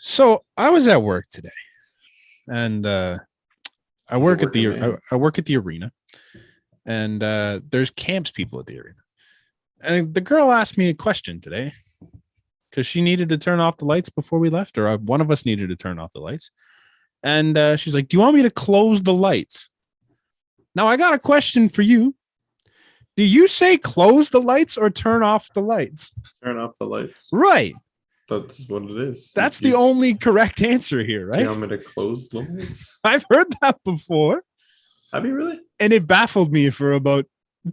So I was at work today, and I He's a work at working the man. I work at the arena, and there's camps people at the arena. And the girl asked me a question today because she needed to turn off the lights before we left, or one of us needed to turn off the lights. And she's like, "Do you want me to close the lights?" Now I got a question for you. Do you say close the lights or turn off the lights? Turn off the lights. Right. That's what it is. That's the only correct answer here, Do you right? want me to close the lights? I've heard that before. Have you really? And it baffled me for about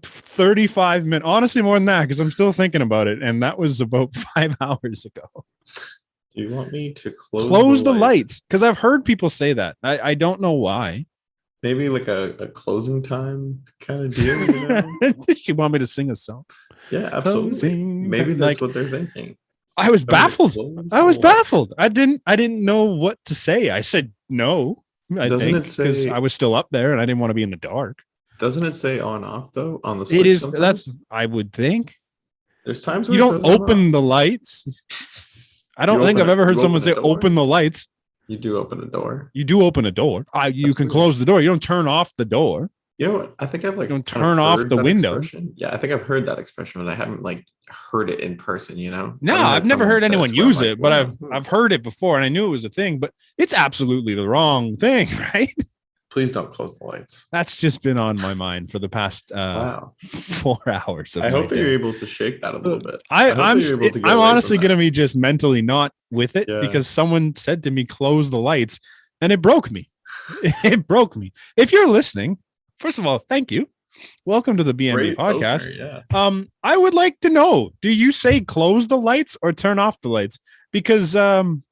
35 minutes. Honestly, more than that, because I'm still thinking about it. And that was about 5 hours ago. Do you want me to Close the lights. Because I've heard people say that. I don't know why. Maybe like a closing time kind of deal, you know? She want me to sing a song. Yeah, absolutely. Closing Maybe time. that's Like, what they're thinking. I was baffled. I was the lights. baffled. I didn't know what to say. I said no. I Doesn't think it because say? I was still up there and I didn't want to be in the dark. Doesn't it say on off though on the It switch? is. Sometimes That's. I would think there's times you where it don't says on off. open the lights. I don't You think open I've it- ever heard you someone open say a door? open the lights. You do open a door. You do open a door. You That's can weird. close the door. You don't turn off the door. You know what? I think I've like You don't kind of turn off heard the that window. expression. Yeah, I think I've heard that expression, but I haven't like heard it in person. You know? No, I haven't I've never someone heard say anyone to where I'm use like, it, but "Wow, I've heard it before and I knew it was a thing, but it's absolutely the wrong thing, right? Please don't close the lights." That's just been on my mind for the past Wow. 4 hours of I my hope that you're day. able to shake that a little bit. I, I hope I'm that you're able to get I'm away honestly from that. gonna be just mentally not with it Yeah. because someone said to me, "Close the lights," and it broke me. It broke me. If you're listening, first of all, thank you. Welcome to the BnB Great podcast. opener, yeah. I would like to know: do you say close the lights or turn off the lights? Because I'm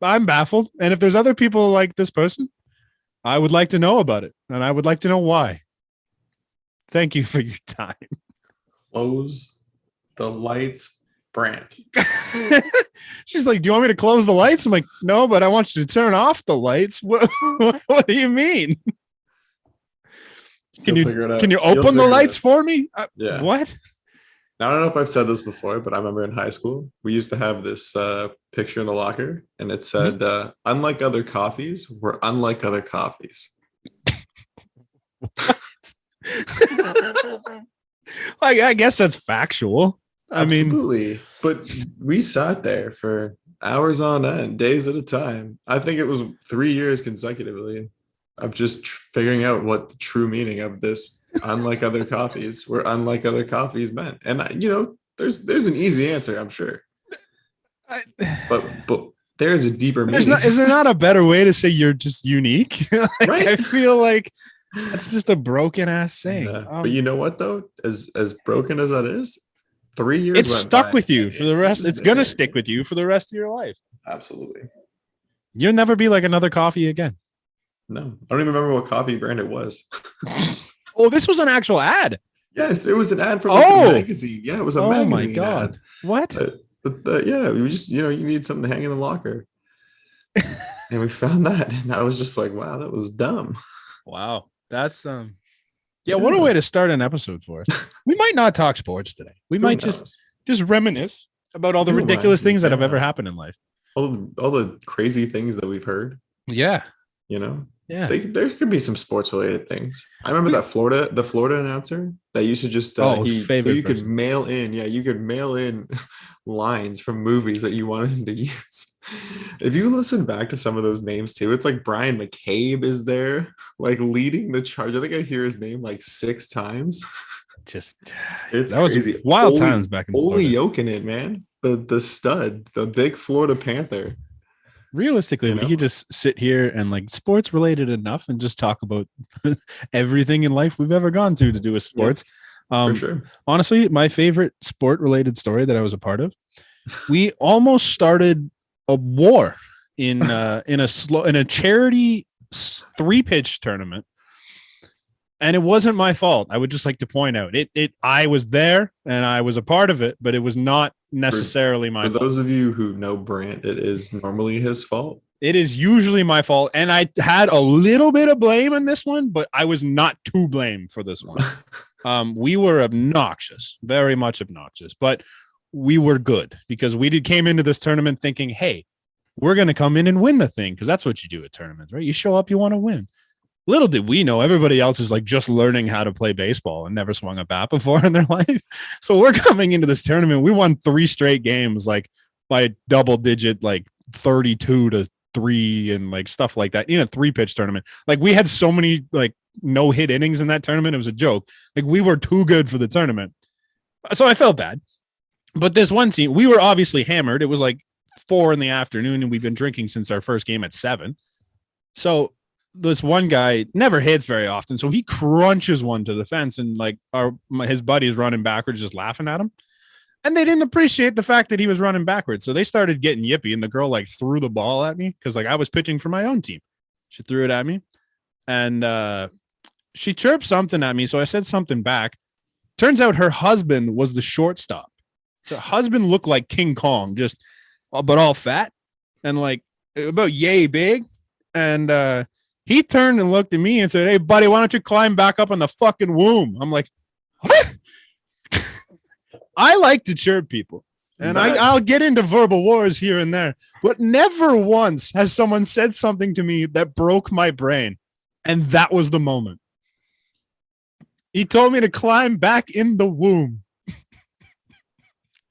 baffled, and if there's other people like this person, I would like to know about it, and I would like to know why. Thank you for your time. Close the lights, Brant. She's like, "Do you want me to close the lights?" I'm like, "No, but I want you to turn off the lights." What do you mean? Can You'll figure it out. Can you You'll open the figure it lights out. for me? Yeah. What? Now, I don't know if I've said this before, but I remember in high school, we used to have this picture in the locker, and it said, unlike other coffees, we're unlike other coffees. Like, I guess that's factual. I mean, Absolutely. But we sat there for hours on end, days at a time. I think it was 3 years consecutively of just figuring out what the true meaning of this unlike other coffees, where unlike other coffees meant. And there's an easy answer, I'm sure. But there's a deeper meaning. is there not a better way to say you're just unique? Like, Right? I feel like that's just a broken ass saying. Yeah. But you know what though? As broken as that is, 3 years it's went stuck by, with you and for the rest. was It's gonna there. stick with you for the rest of your life. Absolutely. You'll never be like another coffee again. No, I don't even remember what coffee brand it was. Oh, this was an actual ad. Yes, it was an ad for like a magazine. Yeah, it was a magazine. Oh my god! Ad. What? Yeah, we just you need something to hang in the locker, and we found that, and I was just like, wow, that was dumb. Wow, that's yeah. What a way to start an episode for us. We might not talk sports today. We might just reminisce about all the ridiculous things that have ever happened in life. All the crazy things that we've heard. Yeah. Yeah. There could be some sports related things. I remember the Florida announcer that used to just you could mail in. Yeah, you could mail in lines from movies that you wanted him to use. If you listen back to some of those names too, it's like Brian McCabe is there, like leading the charge. I think I hear his name like 6 times. It's that crazy. Was wild times back in Florida. Ole Jokinen, man, the stud, the big Florida Panther. Realistically, we could just sit here and like sports related enough and just talk about everything in life we've ever gone to do with sports. Yeah, for sure. Honestly, my favorite sport related story that I was a part of, we almost started a war in a charity 3-pitch tournament. And it wasn't my fault. I would just like to point out I was there and I was a part of it, but it was not necessarily my fault. For those of you who know Brant, it is normally his fault. It is usually my fault. And I had a little bit of blame in this one, but I was not to blame for this one. We were obnoxious, very much obnoxious, but we were good because we came into this tournament thinking, hey, we're going to come in and win the thing, because that's what you do at tournaments, right? You show up, you want to win. Little did we know, everybody else is like just learning how to play baseball and never swung a bat before in their life. So we're coming into this tournament. We won 3 straight games, like by double digit, like 32-3 and like stuff like that. 3-pitch tournament. Like we had so many like no hit innings in that tournament. It was a joke. Like we were too good for the tournament. So I felt bad. But this one team, we were obviously hammered. It was like 4 PM, and we've been drinking since our first game at 7. So this one guy never hits very often, so he crunches one to the fence, and like his buddy is running backwards, just laughing at him. And they didn't appreciate the fact that he was running backwards, so they started getting yippy. And the girl like threw the ball at me because like I was pitching for my own team. She threw it at me, and she chirped something at me, so I said something back. Turns out her husband was the shortstop. The husband looked like King Kong, but all fat and like about yay big, and he turned and looked at me and said, "Hey, buddy, why don't you climb back up on the fucking womb?" I'm like, what? I like to chirp people, and I'll get into verbal wars here and there, but never once has someone said something to me that broke my brain, and that was the moment. He told me to climb back in the womb.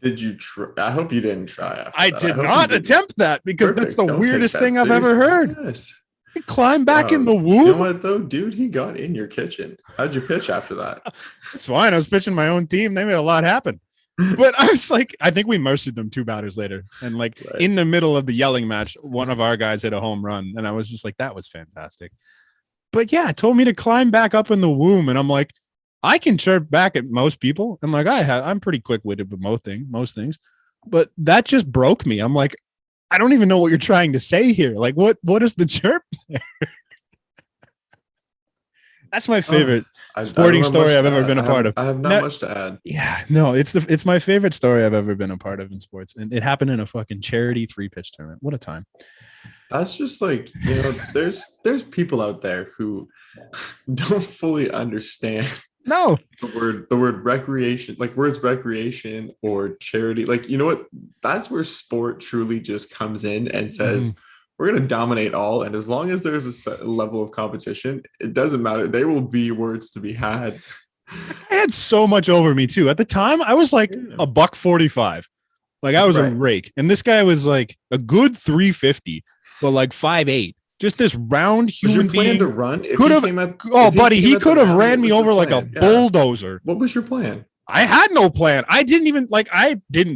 Did you try? I hope you didn't try. I did not attempt that, because that's the weirdest thing I've ever heard. Yes. He climbed back in the womb. You know what though, dude? He got in your kitchen. How'd you pitch after that? It's fine. I was pitching my own team. They made a lot happen. But I was like, I think we mercied them 2 batters later. And like in the middle of the yelling match, one of our guys hit a home run. And I was just like, that was fantastic. But yeah, it told me to climb back up in the womb. And I'm like, I can chirp back at most people. And like, I'm pretty quick-witted with most things. But that just broke me. I'm like, I don't even know what you're trying to say here. Like, what is the chirp there? That's my favorite sporting story I've ever been a part of. I have not much to add. Yeah, no, it's my favorite story I've ever been a part of in sports. And it happened in a fucking charity 3-pitch tournament. What a time. That's just like, there's people out there who don't fully understand the word recreation, like words recreation or charity. Like, you know what? That's where sport truly just comes in and says, we're going to dominate all. And as long as there's a set level of competition, it doesn't matter. There will be words to be had. I had so much over me too. At the time, I was like $145. Like I was a rake. And this guy was like a good 350, but like 5'8". Just this round human being to run. He could have ran me over like a bulldozer. What was your plan? I had no plan. I didn't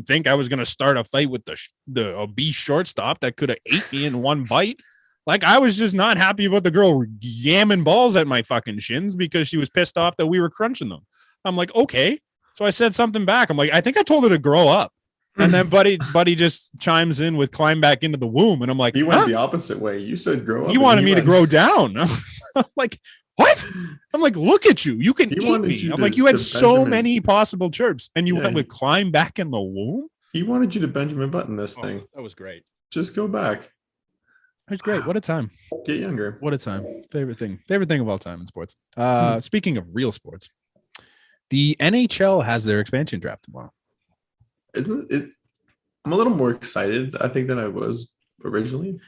think I was going to start a fight with the obese shortstop that could have ate me in one bite. Like I was just not happy about the girl yamming balls at my fucking shins because she was pissed off that we were crunching them. I'm like, okay. So I said something back. I'm like, I think I told her to grow up. And then buddy just chimes in with climb back into the womb. And I'm like, he went the opposite way. You said grow up. He wanted me to grow down. I'm like, what? I'm like, look at you. You can eat me. I'm like, you had so many possible chirps and you went with climb back in the womb. He wanted you to Benjamin Button this thing. That was great. Just go back. It was great. What a time. Get younger. What a time. Favorite thing of all time in sports. Speaking of real sports, the NHL has their expansion draft tomorrow. Isn't it? I'm a little more excited, I think, than I was originally.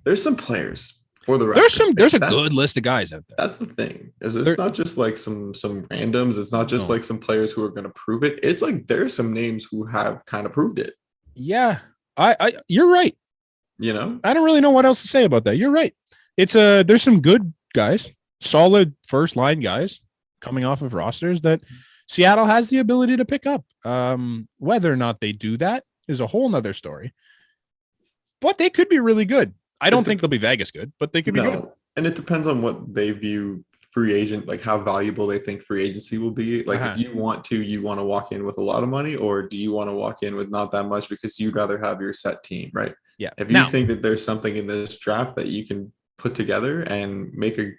There's some players for the record. There's a good list of guys out there. That's the thing. It's not just like some randoms. It's not just like some players who are going to prove it. It's like there's some names who have kind of proved it. Yeah, you're right. You know, I don't really know what else to say about that. You're right. There's some good guys, solid first line guys coming off of rosters that Seattle has the ability to pick up. Whether or not they do that is a whole nother story. But they could be really good. I don't think they'll be Vegas good, but they could be good. And it depends on what they view free agent, like how valuable they think free agency will be. Like if you want to walk in with a lot of money, or do you want to walk in with not that much because you'd rather have your set team, right? Yeah. If you think that there's something in this draft that you can put together and make a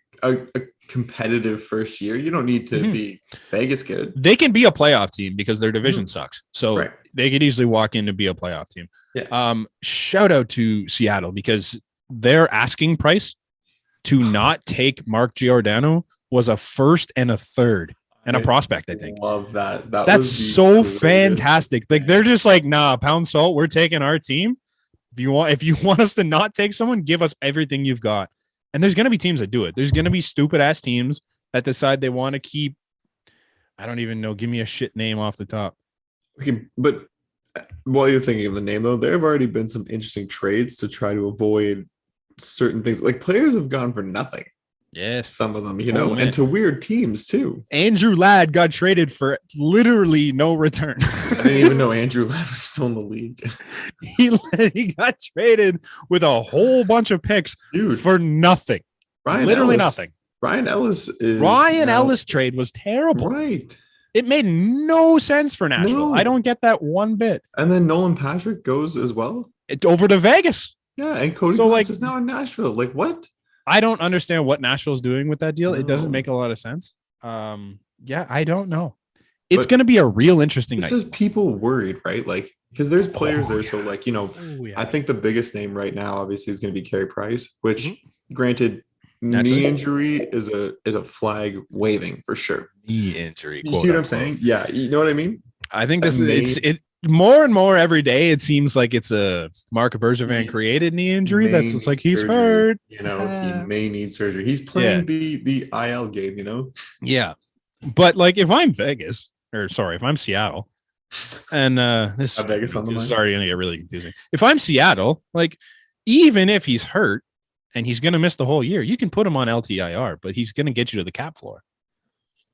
competitive first year, you don't need to be Vegas good. They can be a playoff team because their division sucks. So they could easily walk in to be a playoff team. Yeah. Shout out to Seattle because their asking price to not take Mark Giordano was a first and a third and a prospect, I think. Love that. That's so fantastic. Like they're just like, nah, pound salt, we're taking our team If you want us to not take someone, give us everything you've got. And there's going to be teams that do it. There's going to be stupid ass teams that decide they want to keep. I don't even know. Give me a shit name off the top. Okay, but while you're thinking of the name, though, there have already been some interesting trades to try to avoid certain things. Like players have gone for nothing. Yes. Some of them, and to weird teams too. Andrew Ladd got traded for literally no return. I didn't even know Andrew Ladd was still in the league. He got traded with a whole bunch of picks for nothing. Nothing. Ryan Ellis trade was terrible. Right. It made no sense for Nashville. No. I don't get that one bit. And then Nolan Patrick goes as well. Over to Vegas. Yeah, and Cody Glass is now in Nashville. Like what? I don't understand what Nashville's doing with that deal. No. It doesn't make a lot of sense. I don't know. It's going to be a real interesting night. This is people worried, right? Like, because there's players there. So, like, I think the biggest name right now, obviously, is going to be Carey Price, which, granted, knee injury is a flag waving for sure. Knee injury. You see what I'm saying? Yeah. You know what I mean? I think it more and more every day. It seems like it's a Mark Bergevin created knee injury. That's just like he's hurt. He may need surgery. He's playing the IL game. Yeah, but like if I'm Vegas, if I'm Seattle, and this Vegas on the is already gonna get really confusing. If I'm Seattle, like even if he's hurt and he's gonna miss the whole year, you can put him on LTIR, but he's gonna get you to the cap floor.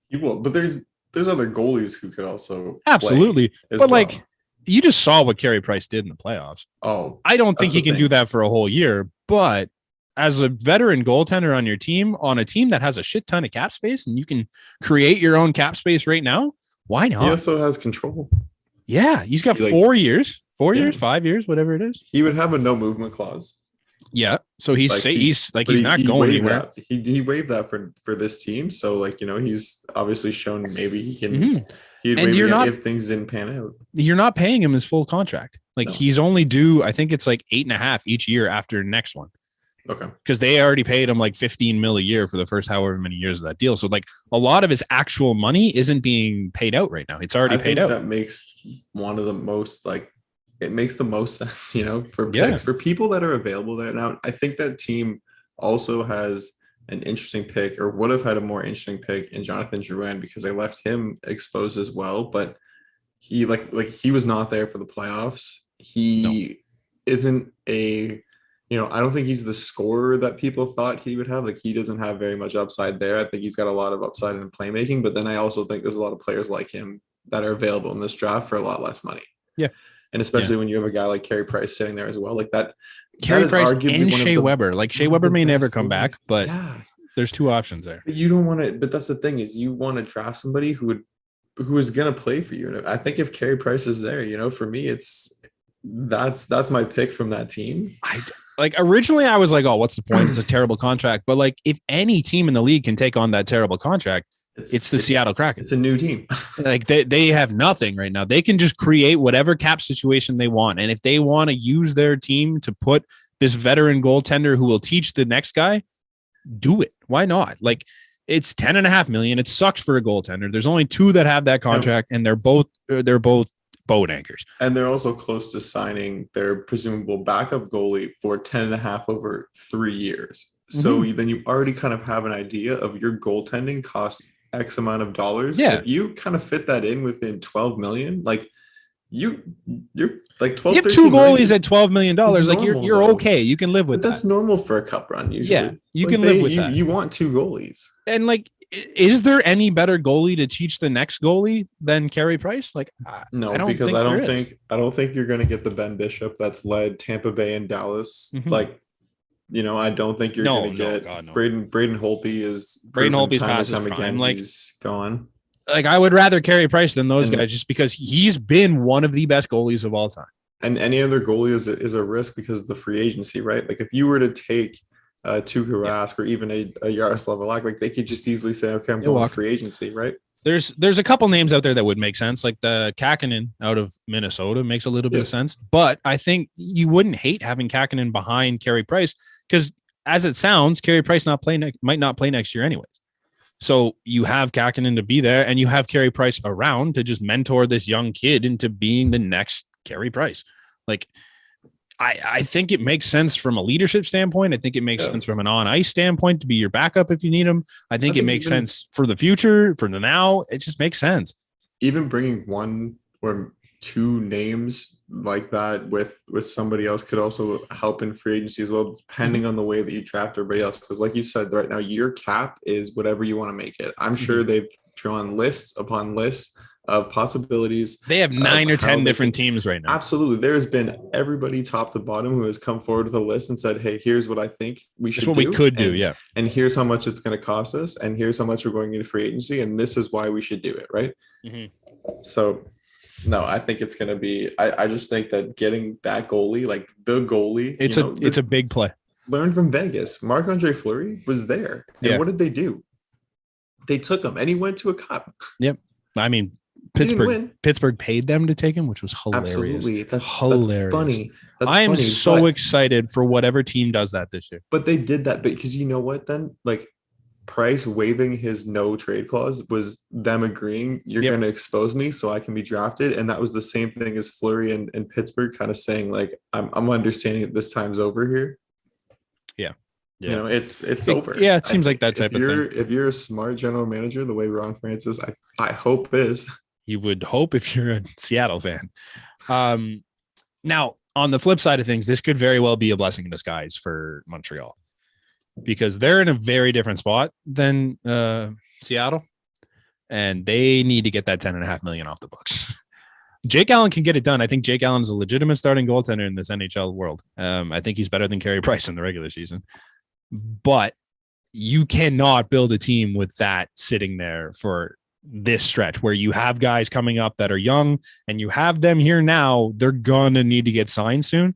He will, but there's other goalies who could also absolutely, but like. You just saw what Carey Price did in the playoffs. Oh, I don't think he can do that for a whole year, but as a veteran goaltender on your team, on a team that has a shit ton of cap space and you can create your own cap space right now, why not? He also has control. Yeah. He's got 4 years, 5 years, whatever it is. He would have a no movement clause. Yeah. So he's not going anywhere. He waived that for this team. So he's obviously shown maybe he can He'd if things didn't pan out. You're not paying him his full contract. He's only due, I think it's like 8.5 each year after the next one. Okay. Because they already paid him like 15 mil a year for the first however many years of that deal. So a lot of his actual money isn't being paid out right now. It's already paid out. That makes one of the most it makes the most sense, for picks for people that are available there. Now, I think that team also has an interesting pick, or would have had a more interesting pick in Jonathan Drouin, because they left him exposed as well. But he he was not there for the playoffs. He isn't I don't think he's the scorer that people thought he would have. He doesn't have very much upside there. I think he's got a lot of upside in playmaking, but then I also think there's a lot of players like him that are available in this draft for a lot less money. Yeah. And especially when you have a guy like Carey Price sitting there as well, that. Carey Price and Shea Weber. Shea Weber may never come back, but there's two options there. But you don't want to. But that's the thing, is you want to draft somebody who is going to play for you. And I think if Carey Price is there, for me, that's my pick from that team. Originally I was like, oh, what's the point? It's a terrible contract. But if any team in the league can take on that terrible contract, it's the Seattle Kraken. It's a new team. They have nothing right now. They can just create whatever cap situation they want. And if they want to use their team to put this veteran goaltender who will teach the next guy, do it. Why not? It's $10.5 million. It sucks for a goaltender. There's only 2 that have that contract, and they're both boat anchors. And they're also close to signing their presumable backup goalie for 10.5 over 3 years. So then you already kind of have an idea of your goaltending costs X amount of dollars. Yeah. If you kind of fit that in within 12 million, you're 12. You have 2 goalies at $12 million. You're okay. You can live with that. That's normal for a cup run usually. Yeah, you can live with that. You want 2 goalies. And is there any better goalie to teach the next goalie than Carey Price? No, because I don't think you're going to get the Ben Bishop that's led Tampa Bay and Dallas. I don't think you're going to get Braden Holtby is Braden Holtby's past his prime. He's gone. I would rather Carey Price than those guys, just because he's been one of the best goalies of all time. And any other goalie is a risk because of the free agency, right? If you were to take Tuukka Rask or even a Yaroslav Halak, they could just easily say, okay, I'm going free agency, right? There's a couple names out there that would make sense, like the Kakinen out of Minnesota makes a little bit of sense. But I think you wouldn't hate having Kakinen behind Carey Price, because as it sounds, Carey Price might not play next year anyways. So you have Kakinen to be there, and you have Carey Price around to just mentor this young kid into being the next Carey Price. I think it makes sense from a leadership standpoint. I think it makes sense from an on-ice standpoint to be your backup if you need him. I think it makes sense for the future, for the now. It just makes sense. Even bringing one or two names like that with somebody else could also help in free agency as well, depending on the way that you draft everybody else. Because like you said, right now, your cap is whatever you want to make it. I'm sure they've drawn lists upon lists of possibilities. They have 9 or 10 different teams right now. Absolutely. There's been everybody top to bottom who has come forward with a list and said, hey, here's what I think we should do. We could do, yeah. And here's how much it's going to cost us. And here's how much we're going into free agency. And this is why we should do it, right? So, no, I think it's going to be – I just think that getting that goalie, like the goalie – it's a big play. Learn from Vegas. Marc-Andre Fleury was there. And what did they do? They took him, and he went to a cup. Yep. I mean – Pittsburgh paid them to take him, which was hilarious. Absolutely. That's funny. I am so excited for whatever team does that this year. But they did that because you know what then? Like Price waiving his no trade clause was them agreeing you're going to expose me so I can be drafted. And that was the same thing as Fleury and Pittsburgh kind of saying like, I'm understanding that this time's over here. Yeah. You know, it's over. Yeah, it seems like that type of thing. If you're a smart general manager, the way Ron Francis, I hope is. You would hope if you're a Seattle fan. Now, on the flip side of things, this could very well be a blessing in disguise for Montreal because they're in a very different spot than Seattle, and they need to get that $10.5 million off the books. Jake Allen can get it done. I think Jake Allen is a legitimate starting goaltender in this NHL world. I think he's better than Carey Price in the regular season. But you cannot build a team with that sitting there for this stretch where you have guys coming up that are young and you have them here now. They're going to need to get signed soon.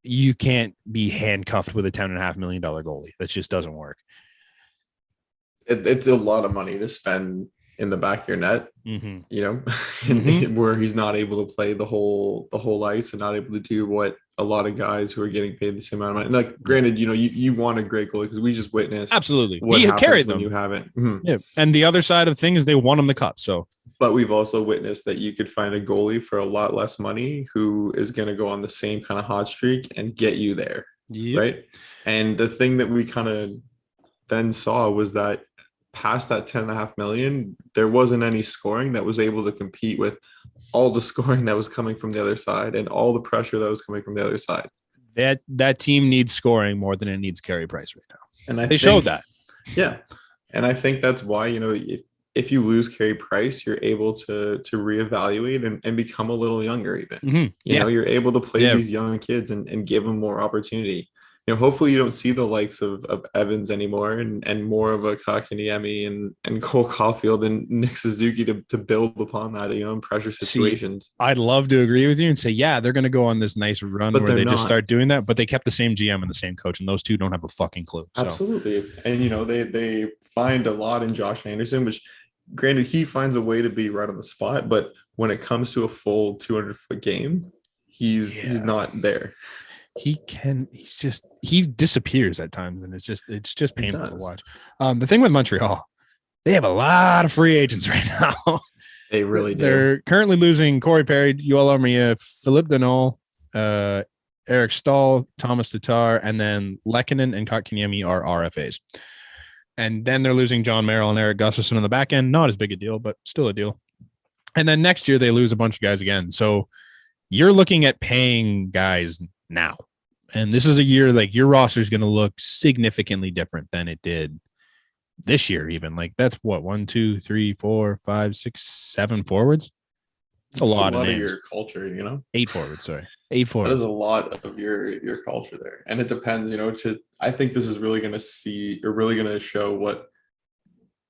You can't be handcuffed with a $10.5 million goalie. That just doesn't work. It's a lot of money to spend in the back of your net, you know, where he's not able to play the whole ice and not able to do what a lot of guys who are getting paid the same amount of money. Like, granted, you know, you want a great goalie because we just witnessed absolutely what he happens carried when them. You haven't. Yeah, and the other side of things, they won him the cup. So, but we've also witnessed that you could find a goalie for a lot less money who is going to go on the same kind of hot streak and get you there, right? And the thing that we kind of then saw was that past that $10.5 million, there wasn't any scoring that was able to compete with all the scoring that was coming from the other side and all the pressure that was coming from the other side. That team needs scoring more than it needs Carey Price right now. And they showed that. Yeah. And I think that's why, you know, if you lose Carey Price, you're able to reevaluate and become a little younger even. You know, you're able to play these young kids and give them more opportunity. You know, hopefully you don't see the likes of Evans anymore and more of a Kotkaniemi and Cole Caulfield and Nick Suzuki to build upon that, you know, in pressure situations. I'd love to agree with you and say, yeah, they're going to go on this nice run where they just start doing that, but they kept the same GM and the same coach, and those two don't have a fucking clue. So. Absolutely. And, you know, they find a lot in Josh Anderson, which granted, he finds a way to be right on the spot, but when it comes to a full 200-foot game, he's not there. He disappears at times, and it's just painful to watch. The thing with Montreal, they have a lot of free agents right now. They really do. They're currently losing Corey Perry, Yoel Armia, Philippe Deneau, Eric Stahl, Thomas Tatar, and then Lehkonen and Kotkaniemi are RFAs. And then they're losing John Merrill and Eric Gustafsson on the back end. Not as big a deal, but still a deal. And then next year they lose a bunch of guys again. So you're looking at paying guys now. And this is a year like your roster is going to look significantly different than it did this year. Even like that's what 1, 2, 3, 4, 5, 6, 7 forwards. It's a lot of your culture, you know. 8 forwards, sorry. 8 forwards. That is a lot of your culture there, and it depends, you know. I think this is really going to show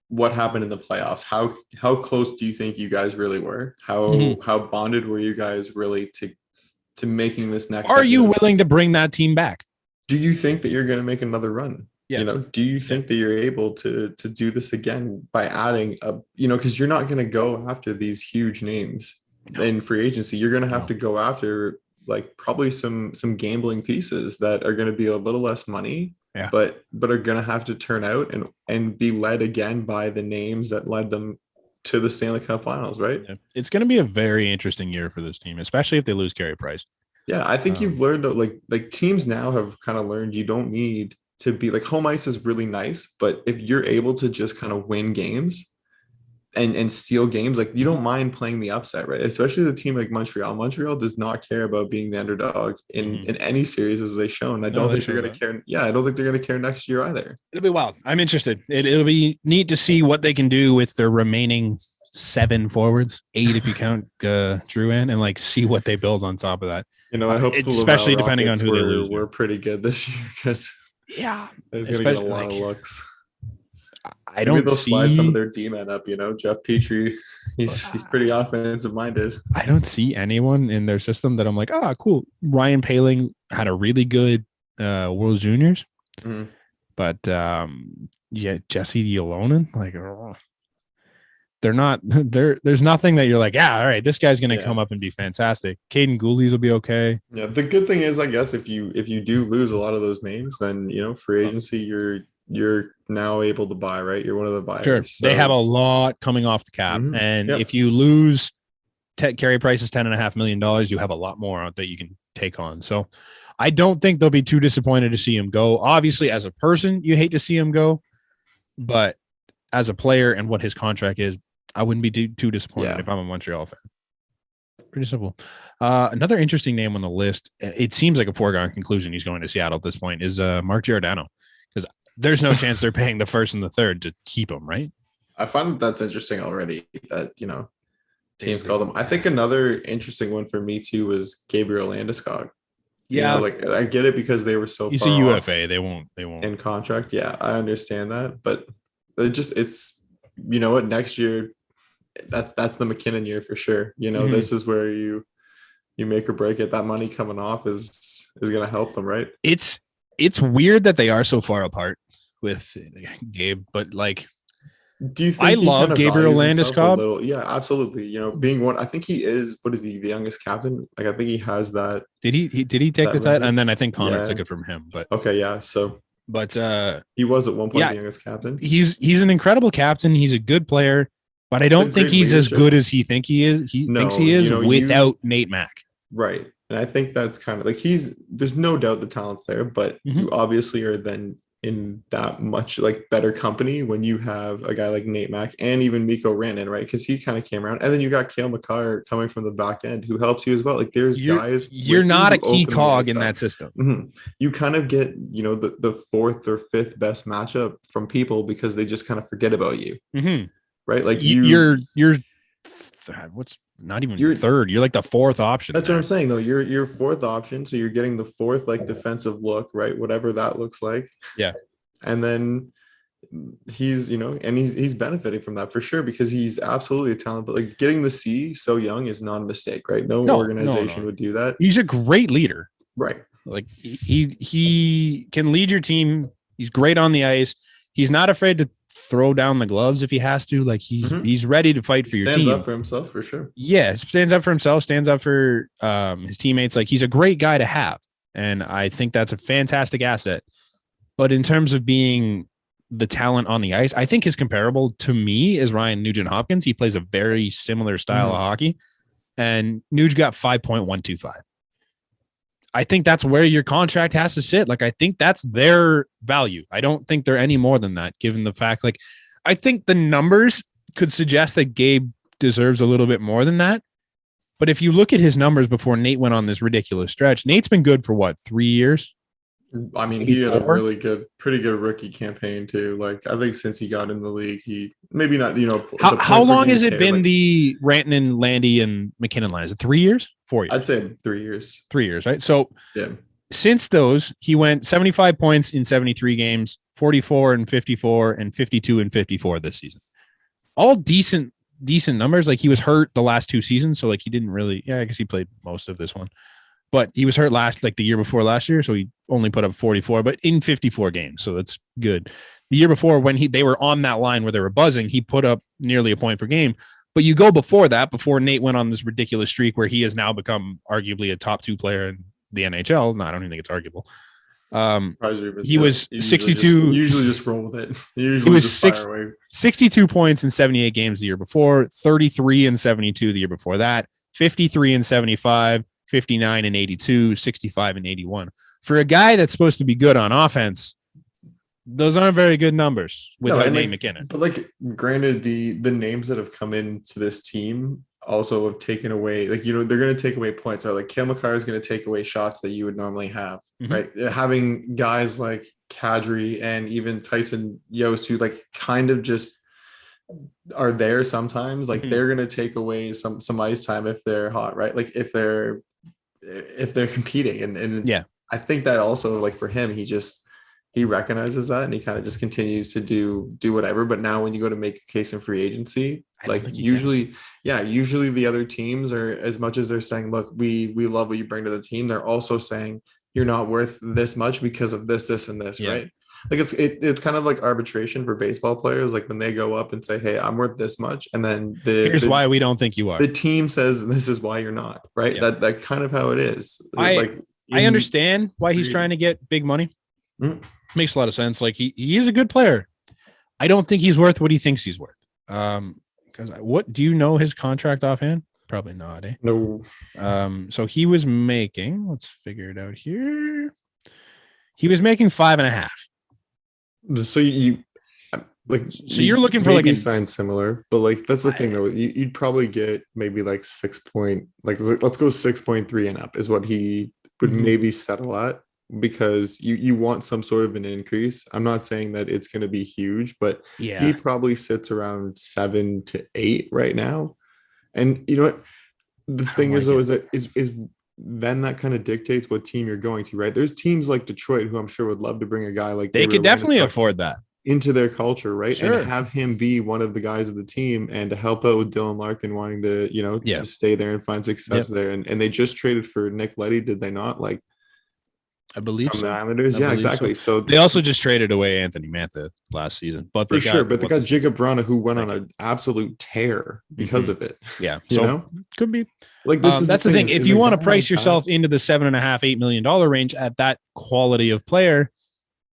what happened in the playoffs. How close do you think you guys really were? How bonded were you guys really to making this next? Are you willing to bring that team back? Do you think that you're going to make another run? Yeah. You know, do you think that you're able to do this again by adding because you're not going to go after these huge names in free agency. You're going to have to go after like probably some gambling pieces that are going to be a little less money, but are going to have to turn out and be led again by the names that led them to the Stanley Cup Finals, right? Yeah. It's going to be a very interesting year for this team, especially if they lose Carey Price. Yeah, I think you've learned like teams now have kind of learned you don't need to be like home ice is really nice, but if you're able to just kind of win games and steal games, like you don't mind playing the upset, right? Especially the team like Montreal. Montreal does not care about being the underdog in any series as they've shown. I don't think they're going to care. Yeah, I don't think they're going to care next year either. It'll be wild. I'm interested. It'll be neat to see what they can do with their remaining 7 forwards, 8 if you count Drew in, and like see what they build on top of that. I hope especially depending on who they lose. We're pretty good this year because there's going to get a lot of looks. I don't see slide some of their D-men up. Jeff Petrie, he's pretty offensive minded. I don't see anyone in their system that I'm like, cool. Ryan Poehling had a really good World Juniors, but Jesse Yolonen, like. They're not there. There's nothing that you're like, all right, this guy's going to come up and be fantastic. Caden Gooley's will be okay. Yeah. The good thing is, I guess, if you do lose a lot of those names, then, free agency, you're now able to buy, right? You're one of the buyers. Sure. So, they have a lot coming off the cap. And if you lose carry price is $10.5 million, you have a lot more that you can take on. So I don't think they'll be too disappointed to see him go. Obviously, as a person, you hate to see him go, but as a player and what his contract is, I wouldn't be too disappointed if I'm a Montreal fan. Pretty simple. Another interesting name on the list, it seems like a foregone conclusion he's going to Seattle at this point, is Mark Giordano, because there's no chance they're paying the first and the third to keep him, right? I find that's interesting already that, teams called him. I think another interesting one for me too was Gabriel Landeskog. Yeah. I get it because they were so far off. UFA, they won't in contract. Yeah, I understand that, but it's what, next year that's the McKinnon year for sure. This is where you make or break it. That money coming off is going to help them, right? It's weird that they are so far apart with Gabe, but like, do you think I love Gabriel Landeskog? Yeah, absolutely. Being one, I think he is. What is he? The youngest captain? Like, I think he has that. Did he take the title? And then I think Connor took it from him. But okay, yeah. So, but he was at one point the youngest captain. He's an incredible captain. He's a good player, but I don't think he's as good as he thinks he is. Thinks he is without Nate Mack. Right. And I think that's kind of like there's no doubt the talent's there, but you obviously are then in that much like better company when you have a guy like Nate Mack and even Mikko Rantanen, right? Because he kind of came around, and then you got Cale Makar coming from the back end who helps you as well. Like there's guys. You're not a key cog in that system. You kind of get the fourth or fifth best matchup from people because they just kind of forget about you, right? Like you're what's not even your third. You're like the fourth option. That's what I'm saying, though. You're fourth option, so you're getting the fourth like defensive look, right? Whatever that looks like. Yeah. And then he's he's benefiting from that for sure because he's absolutely a talent. But like getting the C so young is not a mistake, right? No organization would do that. He's a great leader, right? Like he can lead your team. He's great on the ice. He's not afraid to throw down the gloves if he has to. Like he's ready to fight for your team. Stands up for himself for sure. Yeah, stands up for himself, stands up for his teammates. Like he's a great guy to have. And I think that's a fantastic asset. But in terms of being the talent on the ice, I think his comparable to me is Ryan Nugent-Hopkins. He plays a very similar style of hockey. And Nuge got 5.125. I think that's where your contract has to sit. Like, I think that's their value. I don't think they're any more than that, given the fact, like, I think the numbers could suggest that Gabe deserves a little bit more than that. But if you look at his numbers before Nate went on this ridiculous stretch, Nate's been good for what, 3 years? I mean, he had a pretty good rookie campaign too. Like, I think since he got in the league, he maybe not, How long has it been the Rantanen, Landy, and McKinnon line? Is it 3 years? 4 years? I'd say 3 years. 3 years, right? So yeah, since those, he went 75 points in 73 games, 44 and 54, and 52 and 54 this season. All decent numbers. Like, he was hurt the last 2 seasons, so like he didn't really. Yeah, I guess he played most of this one. But he was hurt the year before last year, so he only put up 44, but in 54 games, so that's good. The year before, when they were on that line where they were buzzing, he put up nearly a point per game. But you go before that, before Nate went on this ridiculous streak where he has now become arguably a top 2 player in the NHL. No, I don't even think it's arguable. He was 62. Usually just roll with it. Usually he was 62 points in 78 games the year before, 33 and 72 the year before that, 53 and 75. 59 and 82, 65 and 81. For a guy that's supposed to be good on offense, those aren't very good numbers without Nate McKinnon. But like, granted, the names that have come into this team also have taken away, like, they're going to take away points. Right? Like, Cale Makar is going to take away shots that you would normally have, right? Having guys like Kadri and even Tyson Yost, who like kind of just are there sometimes, like they're going to take away some ice time if they're hot, right? Like if they're competing, and yeah, I think that also, like, for him, he recognizes that, and he kind of just continues to do whatever. But now when you go to make a case in free agency, like usually the other teams are, as much as they're saying, look, we love what you bring to the team, they're also saying you're not worth this much because of this, and this, right? Like it's kind of like arbitration for baseball players. Like when they go up and say, hey, I'm worth this much, and then here's why we don't think you are. The team says this is why you're not, right? Yeah. That kind of how it is. I understand why he's trying to get big money. Makes a lot of sense. Like he is a good player. I don't think he's worth what he thinks he's worth. Because what do you know his contract offhand? Probably not, eh? No. So he was making, let's figure it out here. He was making 5.5. So you're looking for like a sign similar, but like that's the thing though. You'd probably get maybe like 6 point, like let's go 6.3 and up is what he would maybe settle at, because you want some sort of an increase. I'm not saying that it's going to be huge, but he probably sits around 7 to 8 right now. And you know what? The thing is though, is that is then that kind of dictates what team you're going to, right? There's teams like Detroit who I'm sure would love to bring a guy like they could definitely afford that into their culture, right? Sure. And have him be one of the guys of the team, and to help out with Dylan Larkin wanting to, to stay there and find success there. And they just traded for Nick Leddy, did they not? Like, I believe from the Islanders. Yeah, exactly. So they also just traded away Anthony Mantha last season, but they got Jacob Vrana, who went on an absolute tear because of it. Yeah, could be like this. That's the thing. If you want to price yourself into the $7.5-8 million range at that quality of player,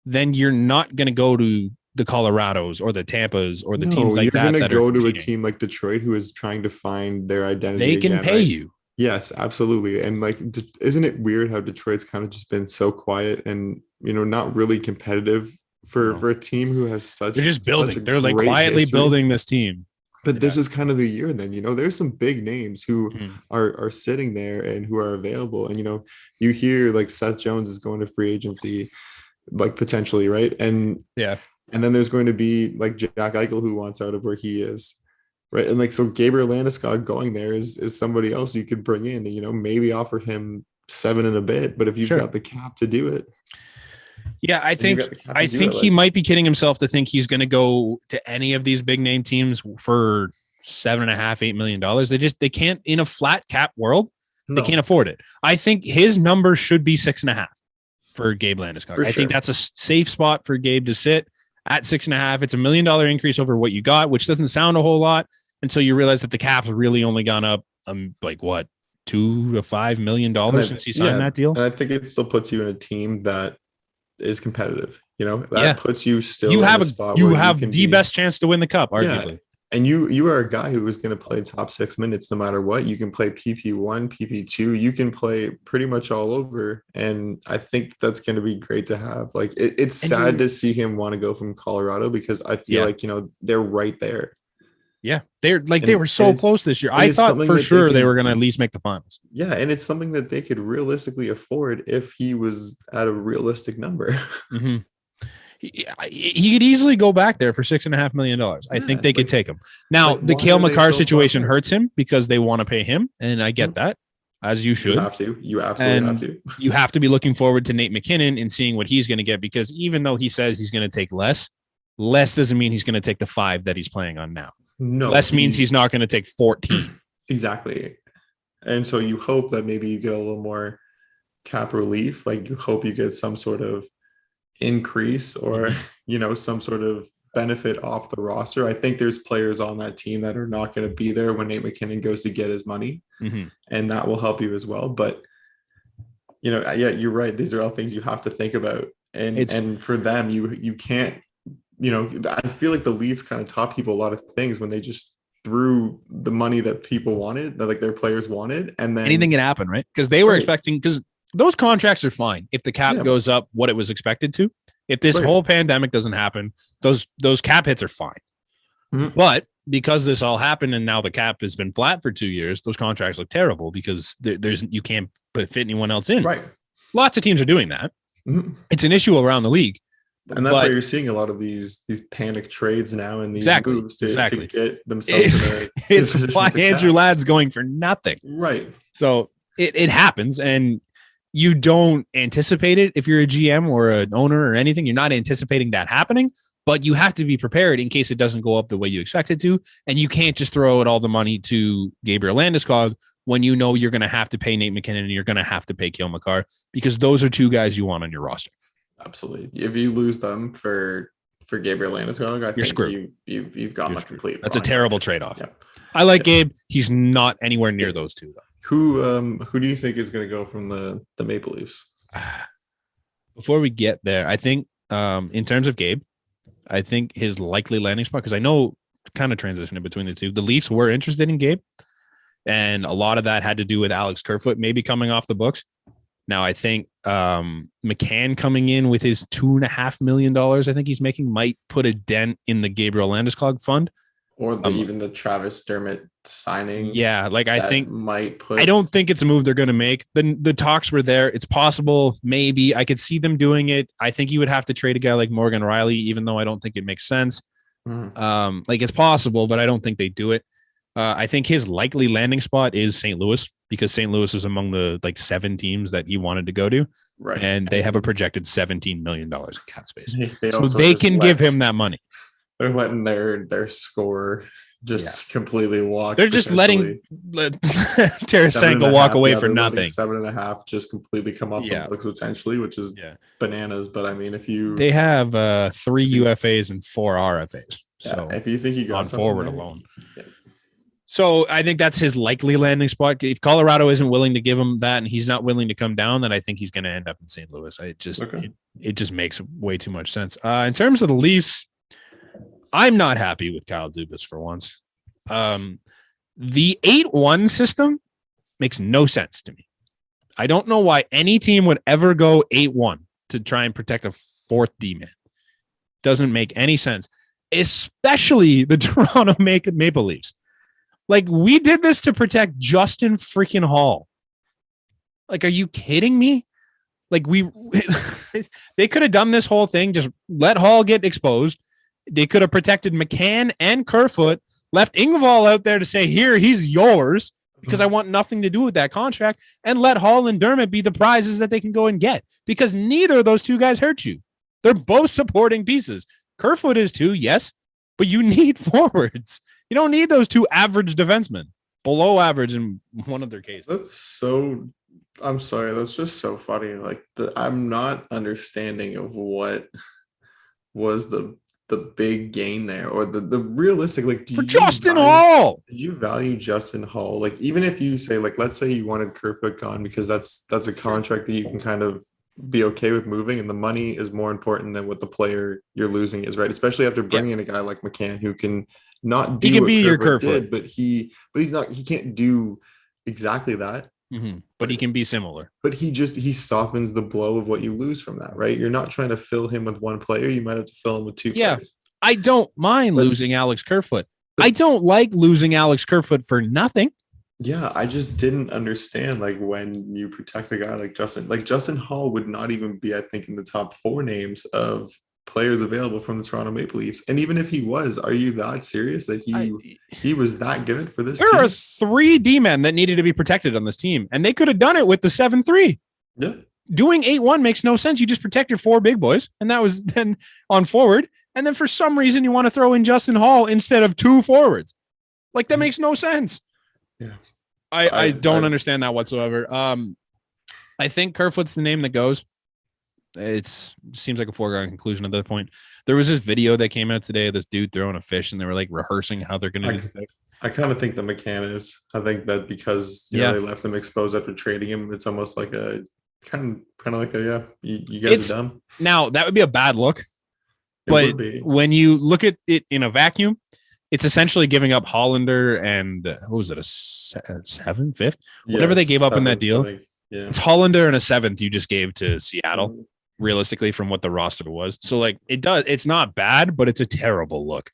then you're not going to go to the Colorados or the Tampas or the teams like that. You're going to go to a team like Detroit, who is trying to find their identity. They can pay you. Yes, absolutely. And like, isn't it weird how Detroit's kind of just been so quiet and, not really competitive for a team who has such. They're just building. They're like quietly building this team. But this is kind of the year then, there's some big names who are sitting there and who are available. And, you hear like Seth Jones is going to free agency, like potentially, right? And and then there's going to be like Jack Eichel, who wants out of where he is. Right. And like, so Gabriel Landeskog going there is somebody else you could bring in and, maybe offer him 7 and a bit. But if you've got the cap to do it. Yeah, I think he might be kidding himself to think he's going to go to any of these big name teams for $7.5-8 million. They can't, in a flat cap world. They can't afford it. I think his number should be 6.5 for Gabe Landeskog. I think that's a safe spot for Gabe to sit at 6.5. It's $1 million increase over what you got, which doesn't sound a whole lot until you realize that the cap's really only gone up like what, $2 to $5 million since he signed that deal. And I think it still puts you in a team that is competitive. That puts you still you in have a spot you where have the best chance to win the cup, arguably. Yeah. And you are a guy who is going to play top 6 minutes no matter what. You can play PP1, PP2. You can play pretty much all over. And I think that's going to be great to have. Like, it's sad to see him want to go from Colorado, because I feel like, they're right there. Yeah, they were so close this year. I thought for sure they were going to at least make the finals. Yeah, and it's something that they could realistically afford if he was at a realistic number. He could easily go back there for $6.5 million. I think they could take him. Now, the Cale Makar situation hurts him because they want to pay him, and I get that, as you should. You have to. You absolutely have to. You have to be looking forward to Nate McKinnon and seeing what he's going to get, because even though he says he's going to take less doesn't mean he's going to take the 5 that he's playing on now. No, less means he's not going to take 14. Exactly. And so you hope that maybe you get a little more cap relief. Like, you hope you get some sort of increase or, some sort of benefit off the roster. I think there's players on that team that are not going to be there when Nate McKinnon goes to get his money. And that will help you as well. But, you're right. These are all things you have to think about. And for them, you can't, I feel like the Leafs kind of taught people a lot of things when they just threw the money that people wanted, that like their players wanted, and then anything can happen, right? Because they were expecting, because those contracts are fine if the cap goes up what it was expected to. If this whole pandemic doesn't happen, those cap hits are fine. Mm-hmm. But because this all happened and now the cap has been flat for 2 years, those contracts look terrible because you can't fit anyone else in. Right. Lots of teams are doing that. Mm-hmm. It's an issue around the league. And that's why you're seeing a lot of these panic trades now and these moves to get themselves in a it's why Andrew Ladd's going for nothing. Right. So it happens, and you don't anticipate it. If you're a GM or an owner or anything, you're not anticipating that happening, but you have to be prepared in case it doesn't go up the way you expect it to. And you can't just throw out all the money to Gabriel Landeskog when you know you're going to have to pay Nate McKinnon and you're going to have to pay Cale Makar, because those are two guys you want on your roster. Absolutely. If you lose them for Gabriel Landeskog, I think you've gotten a complete. That's a terrible trade-off. Yeah. I like Gabe. He's not anywhere near those two, though. Who do you think is going to go from the Maple Leafs? Before we get there, I think in terms of Gabe, I think his likely landing spot, because I know kind of transitioning between the two, the Leafs were interested in Gabe, and a lot of that had to do with Alex Kerfoot maybe coming off the books. Now, I think McCann coming in with his $2.5 million, I think he's making, might put a dent in the Gabriel Landeskog fund. Or even the Travis Dermott signing. Yeah, like I think might put. I don't think it's a move they're going to make. The talks were there. It's possible. Maybe I could see them doing it. I think you would have to trade a guy like Morgan Riley, even though I don't think it makes sense. Like it's possible, but I don't think they do it. I think his likely landing spot is St. Louis, because St. Louis is among the 7 teams that he wanted to go to. Right. And they have a projected $17 million in cap space. So they can give him that money. They're letting their score completely walk. They're just letting Tarasenko walk away for nothing. 7.5 just completely come off the books potentially, which is bananas. But I mean, they have 3 UFAs and 4 RFAs. So if you think you got on forward alone. Yeah. So I think that's his likely landing spot. If Colorado isn't willing to give him that and he's not willing to come down, then I think he's going to end up in St. Louis. It just makes way too much sense. In terms of the Leafs, I'm not happy with Kyle Dubas for once. The 8-1 system makes no sense to me. I don't know why any team would ever go 8-1 to try and protect a 4th D-man. Doesn't make any sense, especially the Toronto Maple Leafs. Like, we did this to protect Justin freaking Hall. Like, are you kidding me? Like, they could have done this whole thing, just let Hall get exposed. They could have protected McCann and Kerfoot, left Engvall out there to say, here, he's yours, because I want nothing to do with that contract, and let Hall and Dermott be the prizes that they can go and get, because neither of those two guys hurt you. They're both supporting pieces. Kerfoot is too, yes, but you need forwards. You don't need those 2 average defensemen, below average in one of their cases. I'm sorry, that's just so funny. Like, I'm not understanding of what was the big gain there, or the realistic, like, for Justin Hall. Did you value Justin Hall? Like, even if you say, like, let's say you wanted Kerfoot gone because that's a contract that you can kind of be okay with moving, and the money is more important than what the player you're losing is, right? Especially after bringing in a guy like McCann who can not do. He can be your Kerfoot, but he's not. He can't do exactly that. Mm-hmm. But he can be similar. But he softens the blow of what you lose from that, right? You're not trying to fill him with one player. You might have to fill him with 2 players. I don't mind losing Alex Kerfoot. I don't like losing Alex Kerfoot for nothing. Yeah, I just didn't understand, like, when you protect a guy like Justin Hall would not even be, I think, in the top 4 names of players available from the Toronto Maple Leafs. And even if he was, are you that serious that he was that good for this team? There are 3 D-men that needed to be protected on this team, and they could have done it with the 7-3. Yeah. Doing 8-1 makes no sense. You just protect your 4 big boys, and that was then on forward. And then for some reason, you want to throw in Justin Hall instead of 2 forwards. Like, that makes no sense. Yeah. I don't understand that whatsoever. I think Kerfoot's the name that goes. It seems like a foregone conclusion at that point. There was this video that came out today of this dude throwing a fish, and they were like rehearsing how they're going to do it. I kind of think the McCann is. I think that because they left him exposed after trading him, it's almost like a kind of like you guys are dumb. Now that would be a bad look, but when you look at it in a vacuum, it's essentially giving up Hollander and what was it, a seventh, fifth, whatever they gave up in that deal. Yeah. It's Hollander and a seventh you just gave to Seattle, realistically, from what the roster was. So like it's not bad, but it's a terrible look.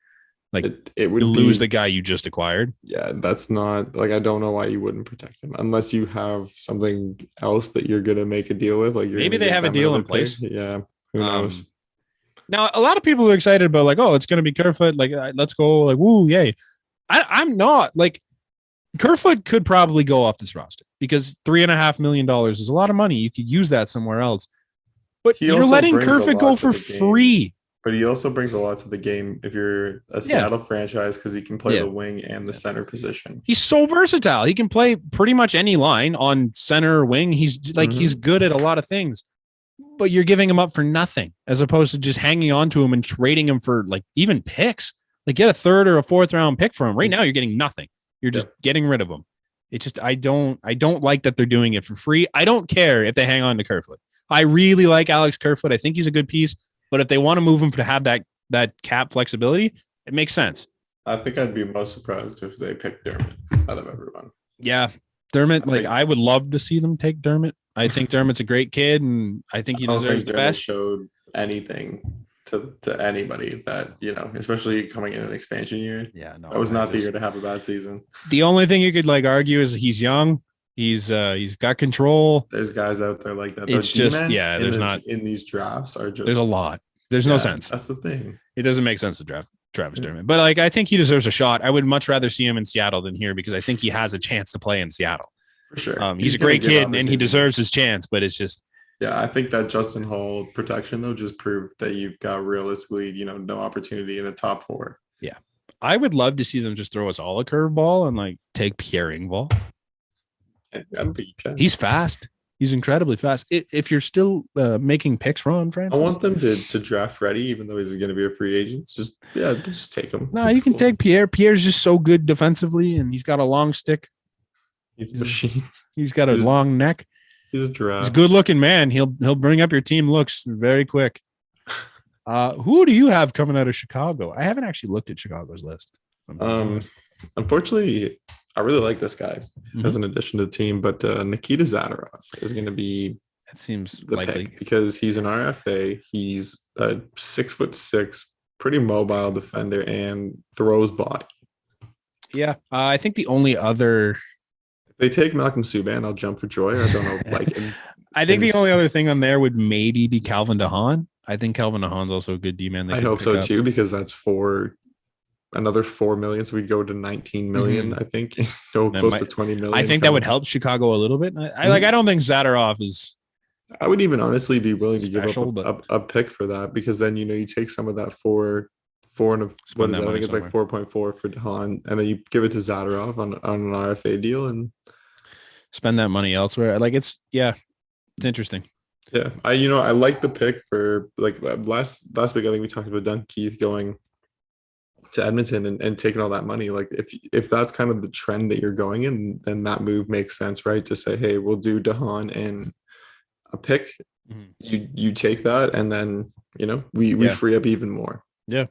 Like it would lose the guy you just acquired. Yeah, that's not like, I don't know why you wouldn't protect him unless you have something else that you're gonna make a deal with. Like maybe they have a deal in place. Yeah, who knows? Now a lot of people are excited about like, oh, it's gonna be Kerfoot. Like let's go. Like woo, yay! I'm not like. Kerfoot could probably go off this roster because $3.5 million is a lot of money. You could use that somewhere else. But you're letting Kerfoot go for free. But he also brings a lot to the game if you're a Seattle franchise because he can play the wing and the center position. He's so versatile. He can play pretty much any line on center or wing. He's like he's good at a lot of things. But you're giving him up for nothing as opposed to just hanging on to him and trading him for like even picks. Like get a third or a fourth round pick for him. Right now you're getting nothing. You're just getting rid of them. It's just I don't like that they're doing it for free. I don't care if they hang on to Kerfoot. I really like Alex Kerfoot. I think he's a good piece. But if they want to move him to have that cap flexibility, it makes sense. I think I'd be most surprised if they picked Dermott out of everyone. Yeah, Dermott. I would love to see them take Dermott. I think Dermott's a great kid, and I think he deserves the best. Showed anything to anybody that, especially coming in an expansion year. Yeah, no, that was not the year to have a bad season. The only thing you could argue is he's young. He's got control. There's guys out there like that. It's just there's not in these drafts are just there's a lot. There's no sense. That's the thing. It doesn't make sense to draft Travis Dermott, but I think he deserves a shot. I would much rather see him in Seattle than here because I think he has a chance to play in Seattle. For sure. He's a great kid and he deserves his chance, but it's just. Yeah, I think that Justin Hall protection, though, just proved that you've got realistically, no opportunity in a top 4. Yeah. I would love to see them just throw us all a curveball and take Pierre Engvall. I don't think you can. He's fast. He's incredibly fast. If you're still making picks, Ron Francis. I want them to draft Freddie, even though he's going to be a free agent. Just take him. No, you can take Pierre. Pierre's just so good defensively, and he's got a long stick. He's a machine. He's got a long neck. He's a giraffe. He's a good-looking man. He'll bring up your team looks very quick. Who do you have coming out of Chicago? I haven't actually looked at Chicago's list. Unfortunately, I really like this guy as an addition to the team, but Nikita Zadorov is going to be. That seems the likely pick because he's an RFA. He's a 6'6", pretty mobile defender and throws body. Yeah, I think the only other. They take Malcolm Subban, I'll jump for joy. I don't know. I think the only other thing on there would maybe be Calvin DeHaan. I think Calvin DeHaan's also a good D-man. I hope so too, because that's another $4 million. So we'd go to 19 million, I think. Go close to 20 million. I think that would help Chicago a little bit. I don't think Zadorov is. I would even honestly be willing to give up a pick for that, because then you take some of that four and what is that? I think it's like 4.4 for DeHaan, and then you give it to Zadorov on an RFA deal and spend that money elsewhere. It's interesting. Yeah, I like the pick for last week. I think we talked about Duncan Keith going to Edmonton and taking all that money. If that's kind of the trend that you're going in, then that move makes sense, right? To say, hey, we'll do DeHaan and a pick. You take that, and then we free up even more. Yeah.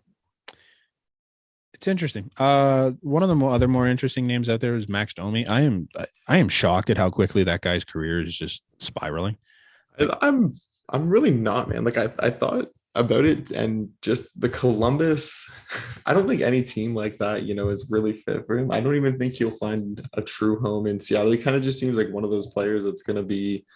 It's interesting. One of the other more interesting names out there is Max Domi. I am shocked at how quickly that guy's career is just spiraling. I'm really not, man. I thought about it, and just the Columbus. I don't think any team like that, is really fit for him. I don't even think he'll find a true home in Seattle. He kind of just seems like one of those players that's going to be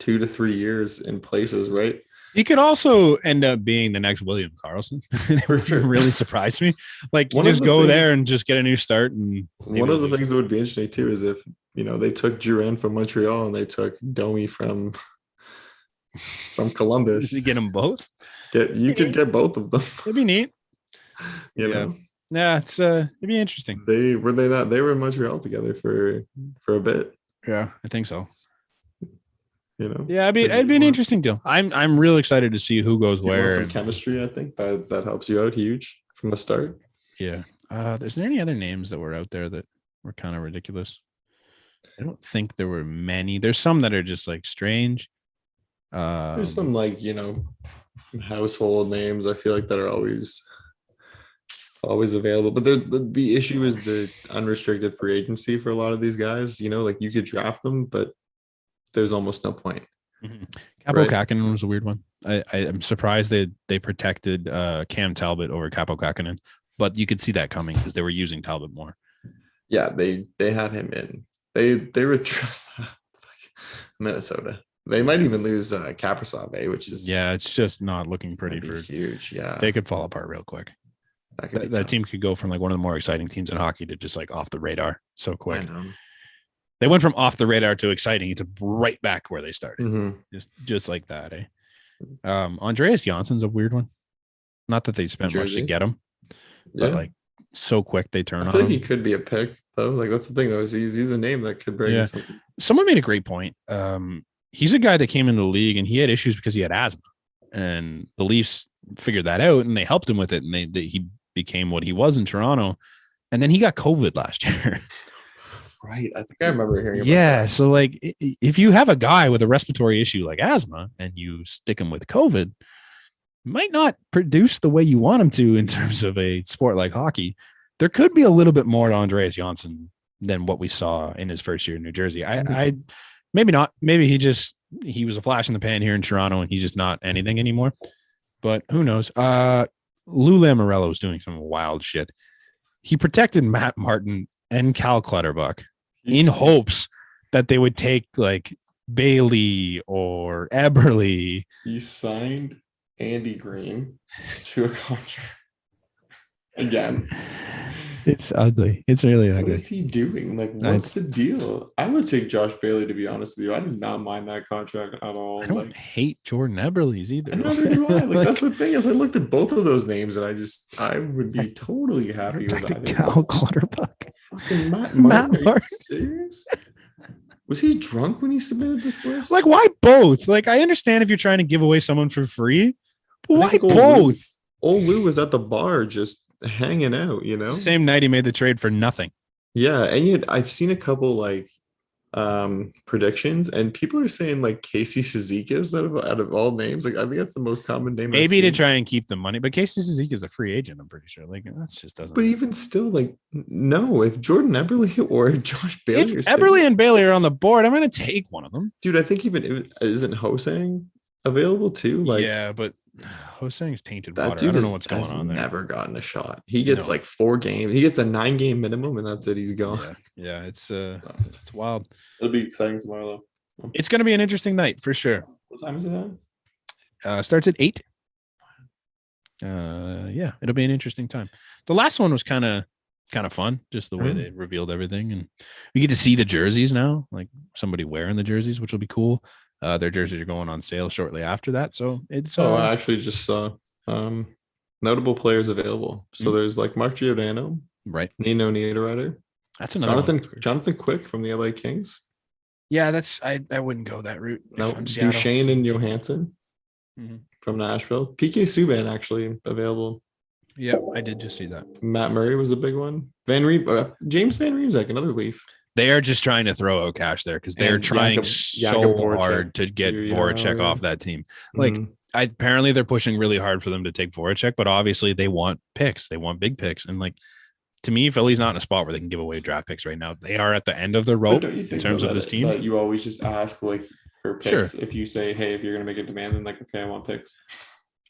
2 to 3 years in places, right? He could also end up being the next William Karlsson. It really surprised me. You just go there and just get a new start. And one of the things that would be interesting too is if they took Duran from Montreal and they took Domi from Columbus. You get them both. You could get both of them. It'd be neat. Yeah, it's it'd be interesting. They were in Montreal together for a bit. Yeah, I think so. Yeah, it'd be an interesting deal. I'm real excited to see who goes where. Some chemistry, I think that helps you out huge from the start. Yeah. Is there any other names that were out there that were kind of ridiculous? I don't think there were many. There's some that are just strange. There's some household names. I feel like that are always always available. But the issue is the unrestricted free agency for a lot of these guys. You know, like you could draft them, but there's almost no point. Mm-hmm. Capo Kakinen was a weird one. I'm surprised they protected Cam Talbot over Capo Kakinen, but you could see that coming because they were using Talbot more. Yeah, they had him in. They were just Minnesota. They might even lose Kaprizov, which is it's just not looking pretty for huge. Yeah, they could fall apart real quick. That team could go from like one of the more exciting teams in hockey to just like off the radar so quick. I know. They went from off the radar to exciting to right back where they started. Mm-hmm. Just like that, eh? Andreas Jansson's a weird one. Not that they spent much to get him, but like so quick they turn on. I feel like he could be a pick though. Like that's the thing though. Is he's a name that could bring something. Someone made a great point. He's a guy that came into the league and he had issues because he had asthma, and the Leafs figured that out and they helped him with it, and he became what he was in Toronto, and then he got COVID last year. Right. I think I remember hearing about that. So like if you have a guy with a respiratory issue like asthma and you stick him with COVID, might not produce the way you want him to in terms of a sport like hockey. There could be a little bit more to Andreas Janssen than what we saw in his first year in New Jersey. I maybe not. Maybe he was a flash in the pan here in Toronto and he's just not anything anymore. But who knows? Lou Lamoriello was doing some wild shit. He protected Matt Martin and Cal Clutterbuck in hopes that they would take like Bailey or Eberle. He signed Andy Green to a contract again. It's ugly. It's really ugly. What is he doing? Like, what's the deal? I would take Josh Bailey, to be honest with you. I did not mind that contract at all. I don't hate Jordan Eberle's either. Neither do I. Like, that's the thing is, I looked at both of those names and I would be totally happy with that. Cal Clutterbuck. Fucking Matt Martin. Was he drunk when he submitted this list? Like, why both? Like, I understand if you're trying to give away someone for free, but why both? Old Lou was at the bar just hanging out, you know? Same night he made the trade for nothing. Yeah, and I've seen a couple like predictions, and people are saying like Casey Cizikas out of all names. Like, I think that's the most common name. Maybe to try and keep the money, but Casey Cizikas is a free agent. I'm pretty sure. Like, that's just doesn't. But even still, like, no. If Jordan Eberle or Josh Bailey, if Eberle and Bailey are on the board, I'm going to take one of them, dude. I think even isn't Hosang available too? Like, yeah, but Hosang's tainted water. I don't know what's going on there. Never gotten a shot. He gets like 4 games. He gets a 9-game minimum, and that's it. He's gone. Yeah, it's wild. It'll be exciting tomorrow, though. It's going to be an interesting night for sure. What time is it at? Starts at 8. It'll be an interesting time. The last one was kind of fun, just the way they revealed everything, and we get to see the jerseys now, like somebody wearing the jerseys, which will be cool. Their jerseys are going on sale shortly after that, so it's. I actually just saw notable players available. So there's like Mark Giordano, right? Nino Niederreiter. That's another Jonathan Quick from the LA Kings. Yeah, that's I wouldn't go that route. No, Duchesne and Johansson from Nashville. PK Subban actually available. Yeah, I did just see that. Matt Murray was a big one. James Van Riemsdyk, another Leaf. They are just trying to throw out cash there because they're trying so hard to get Voracek off that team. Like, apparently they're pushing really hard for them to take Voracek, but obviously they want picks. They want big picks. And like, to me, Philly's not in a spot where they can give away draft picks right now. They are at the end of the rope in terms of this team. That you always just ask like for picks. Sure. If you say, hey, if you're going to make a demand, then like, okay, I want picks.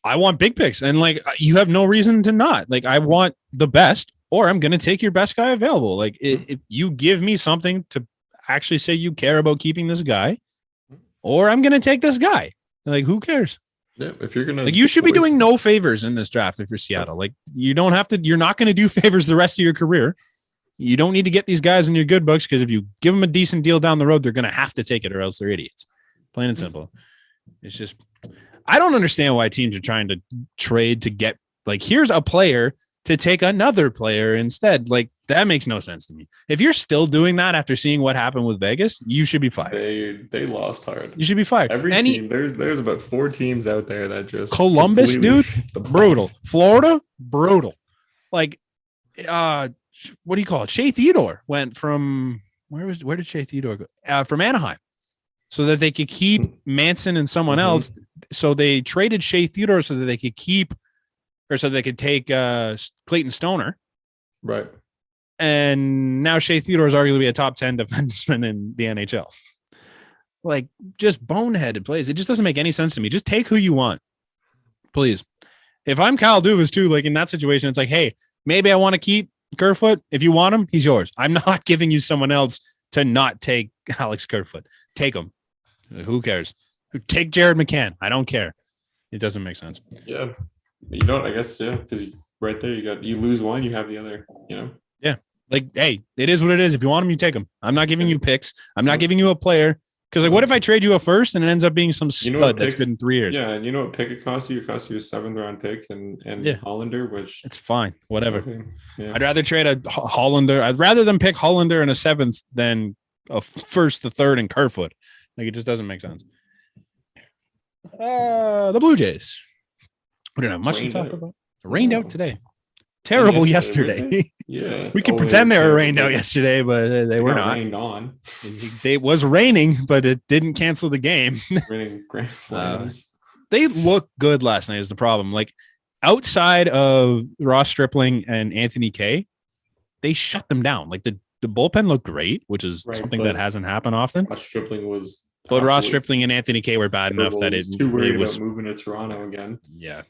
I want big picks. And like, you have no reason to not. Like, I want the best, or I'm going to take your best guy available. Like, if you give me something to actually say you care about keeping this guy, or I'm going to take this guy. Like, who cares? Yeah, if you're going to, like, you should be doing no favors in this draft if you're Seattle. Like, you don't have to, you're not going to do favors the rest of your career. You don't need to get these guys in your good books, because if you give them a decent deal down the road, they're going to have to take it, or else they're idiots. Plain and simple. It's just, I don't understand why teams are trying to trade to get, like, here's a player to take another player instead. Like, that makes no sense to me. If you're still doing that after seeing what happened with Vegas, you should be fired. They lost hard. You should be fired. Every team, there's about 4 teams out there that just Columbus, dude, brutal. Florida, brutal. Like, what do you call it? Shea Theodore went from where did Shea Theodore go? From Anaheim, so that they could keep Manson and someone else. So they traded Shea Theodore so that they could keep or so they could take Clayton Stoner. Right. And now Shea Theodore is arguably a top 10 defenseman in the NHL. Like, just boneheaded plays. It just doesn't make any sense to me. Just take who you want, please. If I'm Kyle Dubas too, like in that situation, it's like, hey, maybe I want to keep Kerfoot. If you want him, he's yours. I'm not giving you someone else to not take Alex Kerfoot. Take him. Who cares? Take Jared McCann. I don't care. It doesn't make sense. Yeah. You don't, I guess, yeah, because right there, you lose one, you have the other, Yeah. Like, hey, it is what it is. If you want him, you take him. I'm not giving you picks. I'm not giving you a player. Because, like, what if I trade you a first and it ends up being some stud that's good in 3 years? Yeah, and you know what pick it costs you? It costs you a 7th-round pick and Hollander, which... It's fine. Whatever. Okay. Yeah. I'd rather trade a Hollander. I'd rather than pick Hollander in a 7th than a first, the 3rd, and Kerfoot. Like, it just doesn't make sense. The Blue Jays. We didn't have much to talk about. It rained out today. Terrible yesterday. Yeah. We can pretend they were rained out yesterday, but they were not. Rained on. It was raining, but it didn't cancel the game. Raining grand slams. They look good last night is the problem. Like, outside of Ross Stripling and Anthony Kay, they shut them down. Like, the bullpen looked great, which is something that hasn't happened often. Ross Stripling was... But Ross Stripling and Anthony Kay were bad enough that it too worried was about moving to Toronto again. Yeah.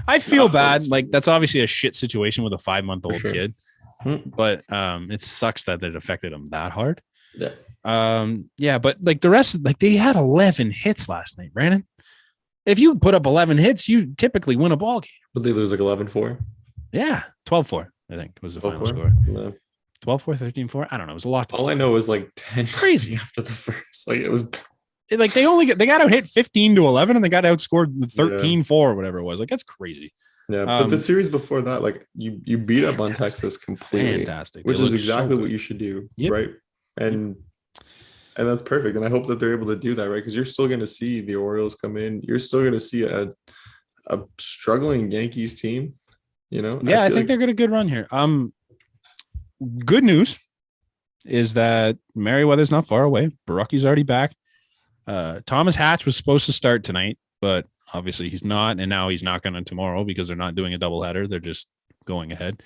I feel bad. Like, that's obviously a shit situation with a 5-month-old kid. But it sucks that it affected him that hard. Yeah. Yeah, but like the rest, like they had 11 hits last night, Brandon. If you put up 11 hits, you typically win a ball game. Would they lose like 11-4? Yeah, 12-4, I think was the final score. No. 12-4, 13-4. I don't know. It was a lot. All I know is like 10 crazy after the first. Like it was like they got out hit 15-11 and they got outscored 13-4 or whatever it was. Like that's crazy. Yeah, but the series before that, like you beat up on Texas completely, fantastic, which is exactly what you should do, right? And that's perfect. And I hope that they're able to do that, right? Because you're still going to see the Orioles come in. You're still going to see a struggling Yankees team. Yeah, I think they're going to good run here. Good news is that Merriweather's not far away. Barocki's already back. Thomas Hatch was supposed to start tonight, but obviously he's not, and now he's not going to tomorrow because they're not doing a doubleheader. They're just going ahead.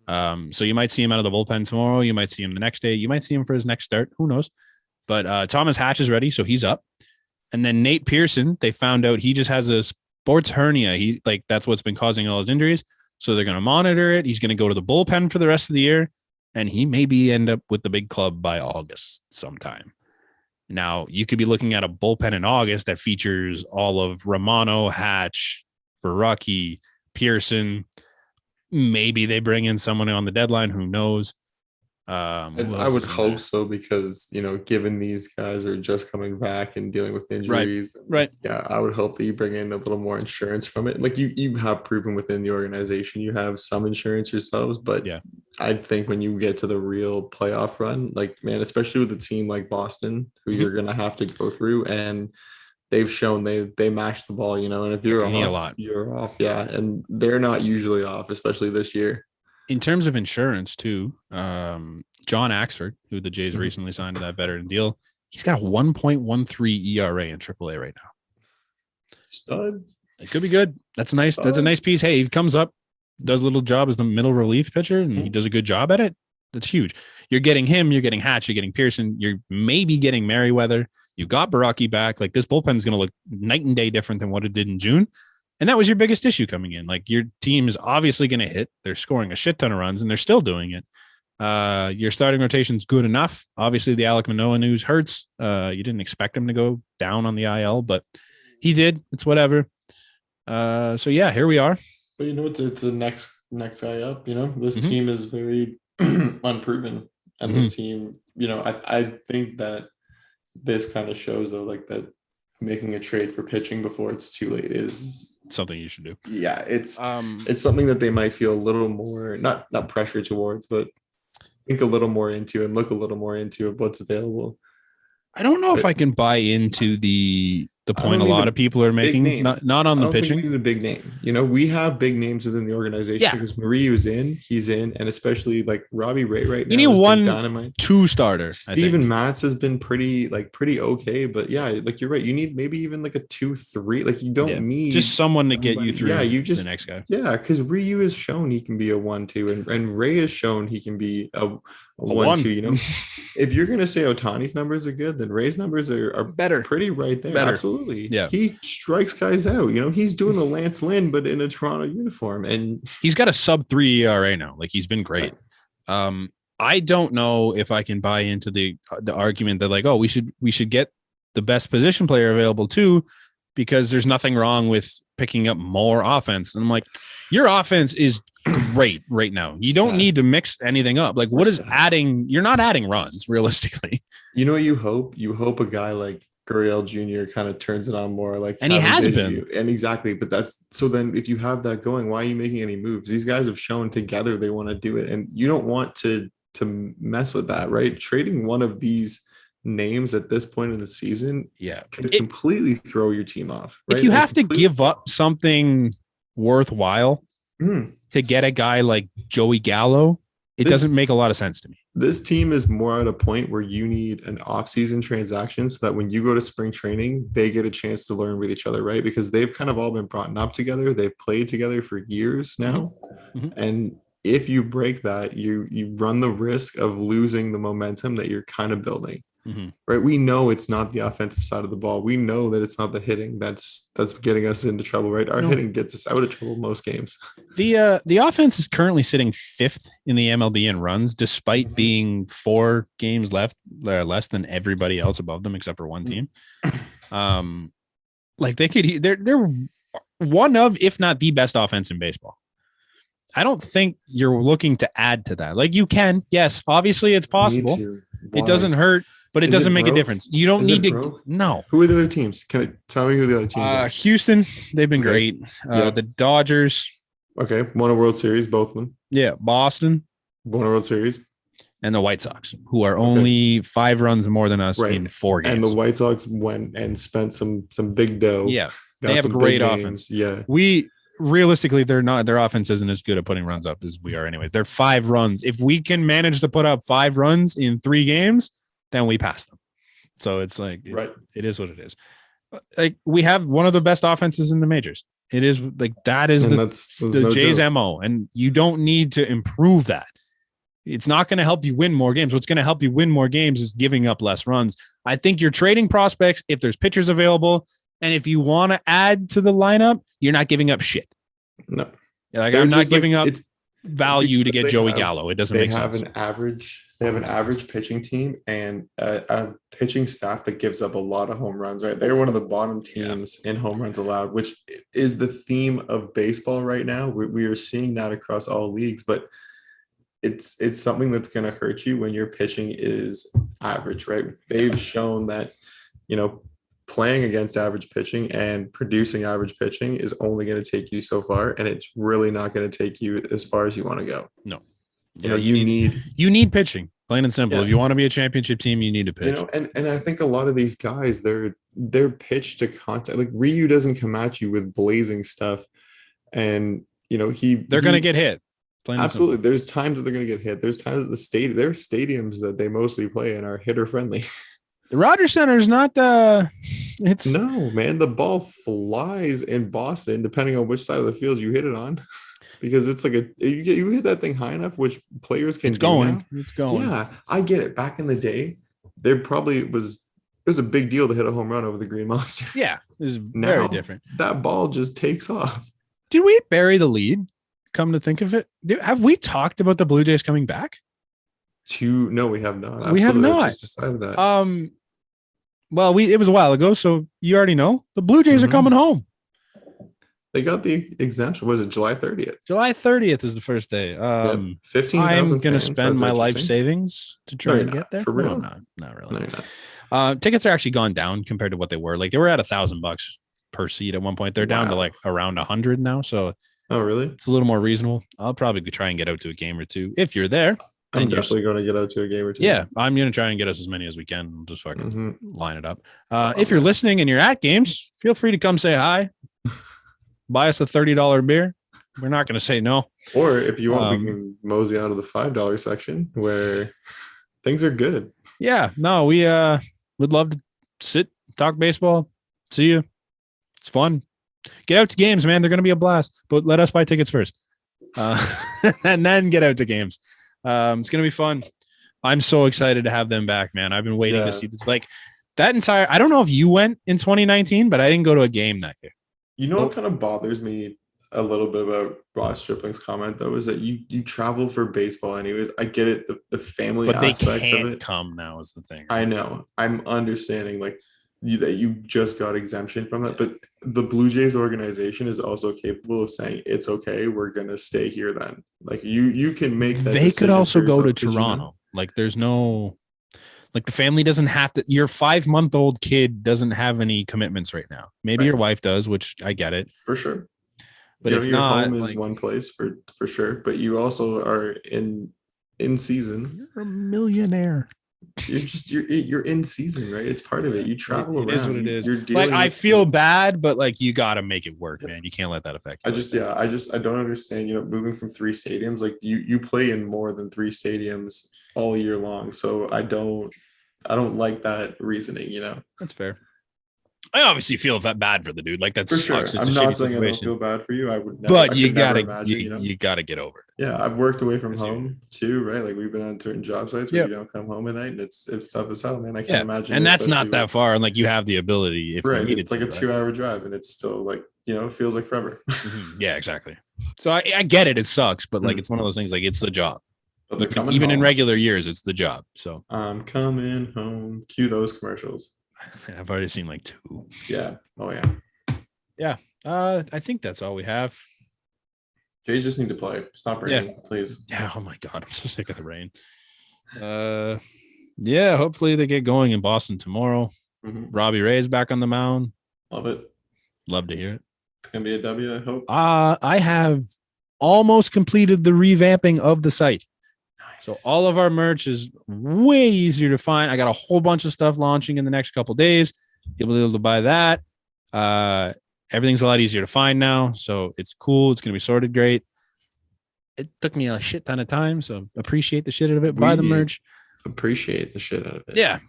So you might see him out of the bullpen tomorrow. You might see him the next day. You might see him for his next start. Who knows? But Thomas Hatch is ready, so he's up. And then Nate Pearson, they found out he just has a sports hernia. That's what's been causing all his injuries. So they're going to monitor it. He's going to go to the bullpen for the rest of the year, and he maybe end up with the big club by August sometime. Now, you could be looking at a bullpen in August that features all of Romano, Hatch, Barocki, Pearson. Maybe they bring in someone on the deadline. Who knows? I would hope so because, given these guys are just coming back and dealing with injuries. Right. Yeah, I would hope that you bring in a little more insurance from it. Like you have proven within the organization, you have some insurance yourselves. But yeah, I think when you get to the real playoff run, like, man, especially with a team like Boston, who you're going to have to go through, and they've shown they mash the ball, and if you're off, you're off. Yeah, and they're not usually off, especially this year. In terms of insurance, too, John Axford, who the Jays recently signed to that veteran deal, he's got a 1.13 ERA in AAA right now. Stud. It could be good. That's nice. Stud. That's a nice piece. Hey, he comes up, does a little job as the middle relief pitcher, and he does a good job at it. That's huge. You're getting him. You're getting Hatch. You're getting Pearson. You're maybe getting Merriweather. You got Barocki back. Like, this bullpen is going to look night and day different than what it did in June. And that was your biggest issue coming in. Like, your team is obviously going to hit. They're scoring a shit ton of runs, and they're still doing it. Your starting rotation's good enough. Obviously, the Alek Manoah news hurts. You didn't expect him to go down on the IL, but he did. It's whatever. So, yeah, here we are. But, it's the next guy up. This team is very unproven. And this team, I think that this kind of shows, though, like that making a trade for pitching before it's too late is something you should do. Yeah, it's something that they might feel a little more not pressure towards, but think a little more into and look a little more into of what's available. I don't know if I can buy into the the point a lot of people are making, not on the pitching. We need a big name. We have big names within the organization because Marie is he's in, and especially like Robbie Ray right now. You need 1-2 starter. Steven Matz has been pretty okay, but like you're right. You need maybe even like a 2-3. Like you don't need just someone to get you through. The next guy. Yeah, because Ryu has shown he can be a 1-2, and Ray has shown he can be a 1-2. If you're gonna say Ohtani's numbers are good, then Ray's numbers are better, pretty right there. Better. Absolutely. Yeah, he strikes guys out. He's doing the Lance Lynn, but in a Toronto uniform, and he's got a sub-3 ERA now. Like he's been great. Right. I don't know if I can buy into the argument that like, oh, we should get the best position player available too, because there's nothing wrong with picking up more offense. And I'm like, your offense is great right now. You don't need to mix anything up. Like what is adding? You're not adding runs realistically. What you hope? You hope a guy like Gurriel Jr. kind of turns it on more, like, and he has been. And exactly, but that's so. Then if you have that going, why are you making any moves? These guys have shown together they want to do it, and you don't want to mess with that, right? Trading one of these names at this point in the season, could completely throw your team off. Right? If you have to give up something worthwhile to get a guy like Joey Gallo, it doesn't make a lot of sense to me. This team is more at a point where you need an off-season transaction so that when you go to spring training, they get a chance to learn with each other, right? Because they've kind of all been brought up together. They've played together for years now. Mm-hmm. And if you break that, you run the risk of losing the momentum that you're kind of building. Mm-hmm. Right. We know it's not the offensive side of the ball. We know that it's not the hitting that's getting us into trouble, right? Our hitting gets us out of trouble most games. The offense is currently sitting 5th in the MLB in runs, despite being 4 games less than everybody else above them, except for one team. Like they're one of, if not the best offense in baseball. I don't think you're looking to add to that. Like you can, yes, obviously it's possible. It doesn't hurt. But it doesn't make a difference. You don't need to. No. Who are the other teams? Can I tell me who the other teams are? Houston, they've been great. The Dodgers. Okay. Won a World Series, both of them. Yeah. Boston. Won a World Series. And the White Sox, who are only 5 runs more than us in 4 games. And the White Sox went and spent some big dough. Yeah. They have a great offense. Yeah. Realistically, their offense isn't as good at putting runs up as we are anyway. They're 5 runs. If we can manage to put up 5 runs in 3 games, then we pass them. So it's like, it is what it is. Like we have one of the best offenses in the majors. It is like, that is the Jays MO, and you don't need to improve that. It's not going to help you win more games. What's going to help you win more games is giving up less runs. I think you're trading prospects if there's pitchers available. And if you want to add to the lineup, you're not giving up shit. No. Like I'm not giving up value to get Joey Gallo. It doesn't make sense. They have an average pitching team and a pitching staff that gives up a lot of home runs, right? They're one of the bottom teams in home runs allowed, which is the theme of baseball right now. We are seeing that across all leagues, but it's something that's going to hurt you when your pitching is average, right? They've shown that, playing against average pitching and producing average pitching is only going to take you so far, and it's really not going to take you as far as you want to go. No. You need pitching, plain and simple. If you want to be a championship team, you need to pitch. And I think a lot of these guys, they're pitched to contact. Like Ryu doesn't come at you with blazing stuff, and they're going to get hit. Absolutely, there's times that they're going to get hit. There's times that their stadiums that they mostly play in are hitter friendly. The Rogers Center is not. No, man. The ball flies in Boston, depending on which side of the field you hit it on. Because it's like you hit that thing high enough, which players can. It's going. It's going. Yeah, I get it. Back in the day, it was a big deal to hit a home run over the Green Monster. Yeah, it was very different. That ball just takes off. Did we bury the lead? Come to think of it, have we talked about the Blue Jays coming back? No, we have not. Absolutely. We have not. I just decided that. Well, it was a while ago, so you already know the Blue Jays are coming home. They got the exemption. Was it July 30th? July 30th is the first day. 15,000. I'm going to spend my life savings to try and get there. For real? No, not really. No, you're not. Tickets are actually gone down compared to what they were. Like they were at $1,000 per seat at one point. They're down to like around 100 now. So, oh really? It's a little more reasonable. I'll probably try and get out to a game or two if you're there. I'm definitely going to get out to a game or two. Yeah, I'm going to try and get us as many as we can. We'll just fucking line it up. If you're listening and you're at games, feel free to come say hi. Buy us a $30 beer. We're not going to say no. Or if you want, we can mosey out of the $5 section where things are good. Yeah, no, we would love to sit, talk baseball, see you. It's fun. Get out to games, man. They're going to be a blast. But let us buy tickets first. And then get out to games. It's going to be fun. I'm so excited to have them back, man. I've been waiting to see this. Like that entire, I don't know if you went in 2019, but I didn't go to a game that year. You know what kind of bothers me a little bit about Ross Stripling's comment, though, is that you travel for baseball anyways. I get it, the family aspect of it. But they can't come now is the thing. Right? I know. I'm understanding that you just got exemption from that, but the Blue Jays organization is also capable of saying it's okay. We're gonna stay here then. Like you can make that. They could also go to Toronto. Like there's no, like the family doesn't have to. Your 5-month-old kid doesn't have any commitments right now. Maybe your wife does, which I get it for sure. But if not, home is one place for sure. But you also are in season. You're a millionaire. You're in season, right? It's part of it. You travel around. It is what it is. Like I feel bad, but like you got to make it work, man. You can't let that affect you. I don't understand. Moving from 3 stadiums, like you play in more than 3 stadiums all year long. So I don't like that reasoning. That's fair. I obviously feel bad for the dude. Like that for sucks. Sure. It's I'm a not saying situation. I don't feel bad for you. I would never. But you gotta get over it. Yeah, I've worked away from home too, right? Like we've been on certain job sites where you don't come home at night, and it's tough as hell, man. I can't imagine. And that's not that far, and like you have the ability if you needed it's like a 2-hour drive, and it's still like it feels like forever. Yeah, exactly. So I get it. It sucks, but like it's one of those things. Like it's the job. Like, even in regular years, it's the job. So I'm coming home. Cue those commercials. I've already seen like 2. Yeah. Oh yeah. Yeah. I think that's all we have. Jays just need to play. Stop raining, please. Yeah. Oh my God, I'm so sick of the rain. Yeah. Hopefully they get going in Boston tomorrow. Robbie Ray's back on the mound. Love it. Love to hear it. It's gonna be a W, I hope. I have almost completed the revamping of the site. So all of our merch is way easier to find. I got a whole bunch of stuff launching in the next couple of days. You'll be able to buy that. Everything's a lot easier to find now. So it's cool. It's going to be sorted great. It took me a shit ton of time. So appreciate the shit out of it. Buy the merch. Appreciate the shit out of it. Yeah.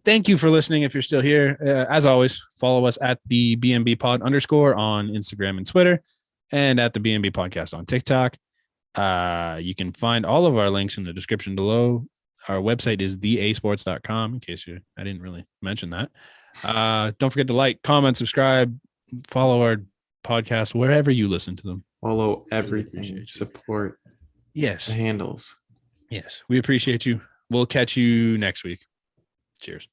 Thank you for listening. If you're still here, as always, follow us at the BnB pod _ on Instagram and Twitter, and at the BnB podcast on TikTok. You can find all of our links in the description below. Our website is theasports.com, in case I didn't really mention that. Don't forget to like, comment, subscribe, follow our podcast wherever you listen to them. Follow everything. Support. Yes. The handles. Yes. We appreciate you. We'll catch you next week. Cheers.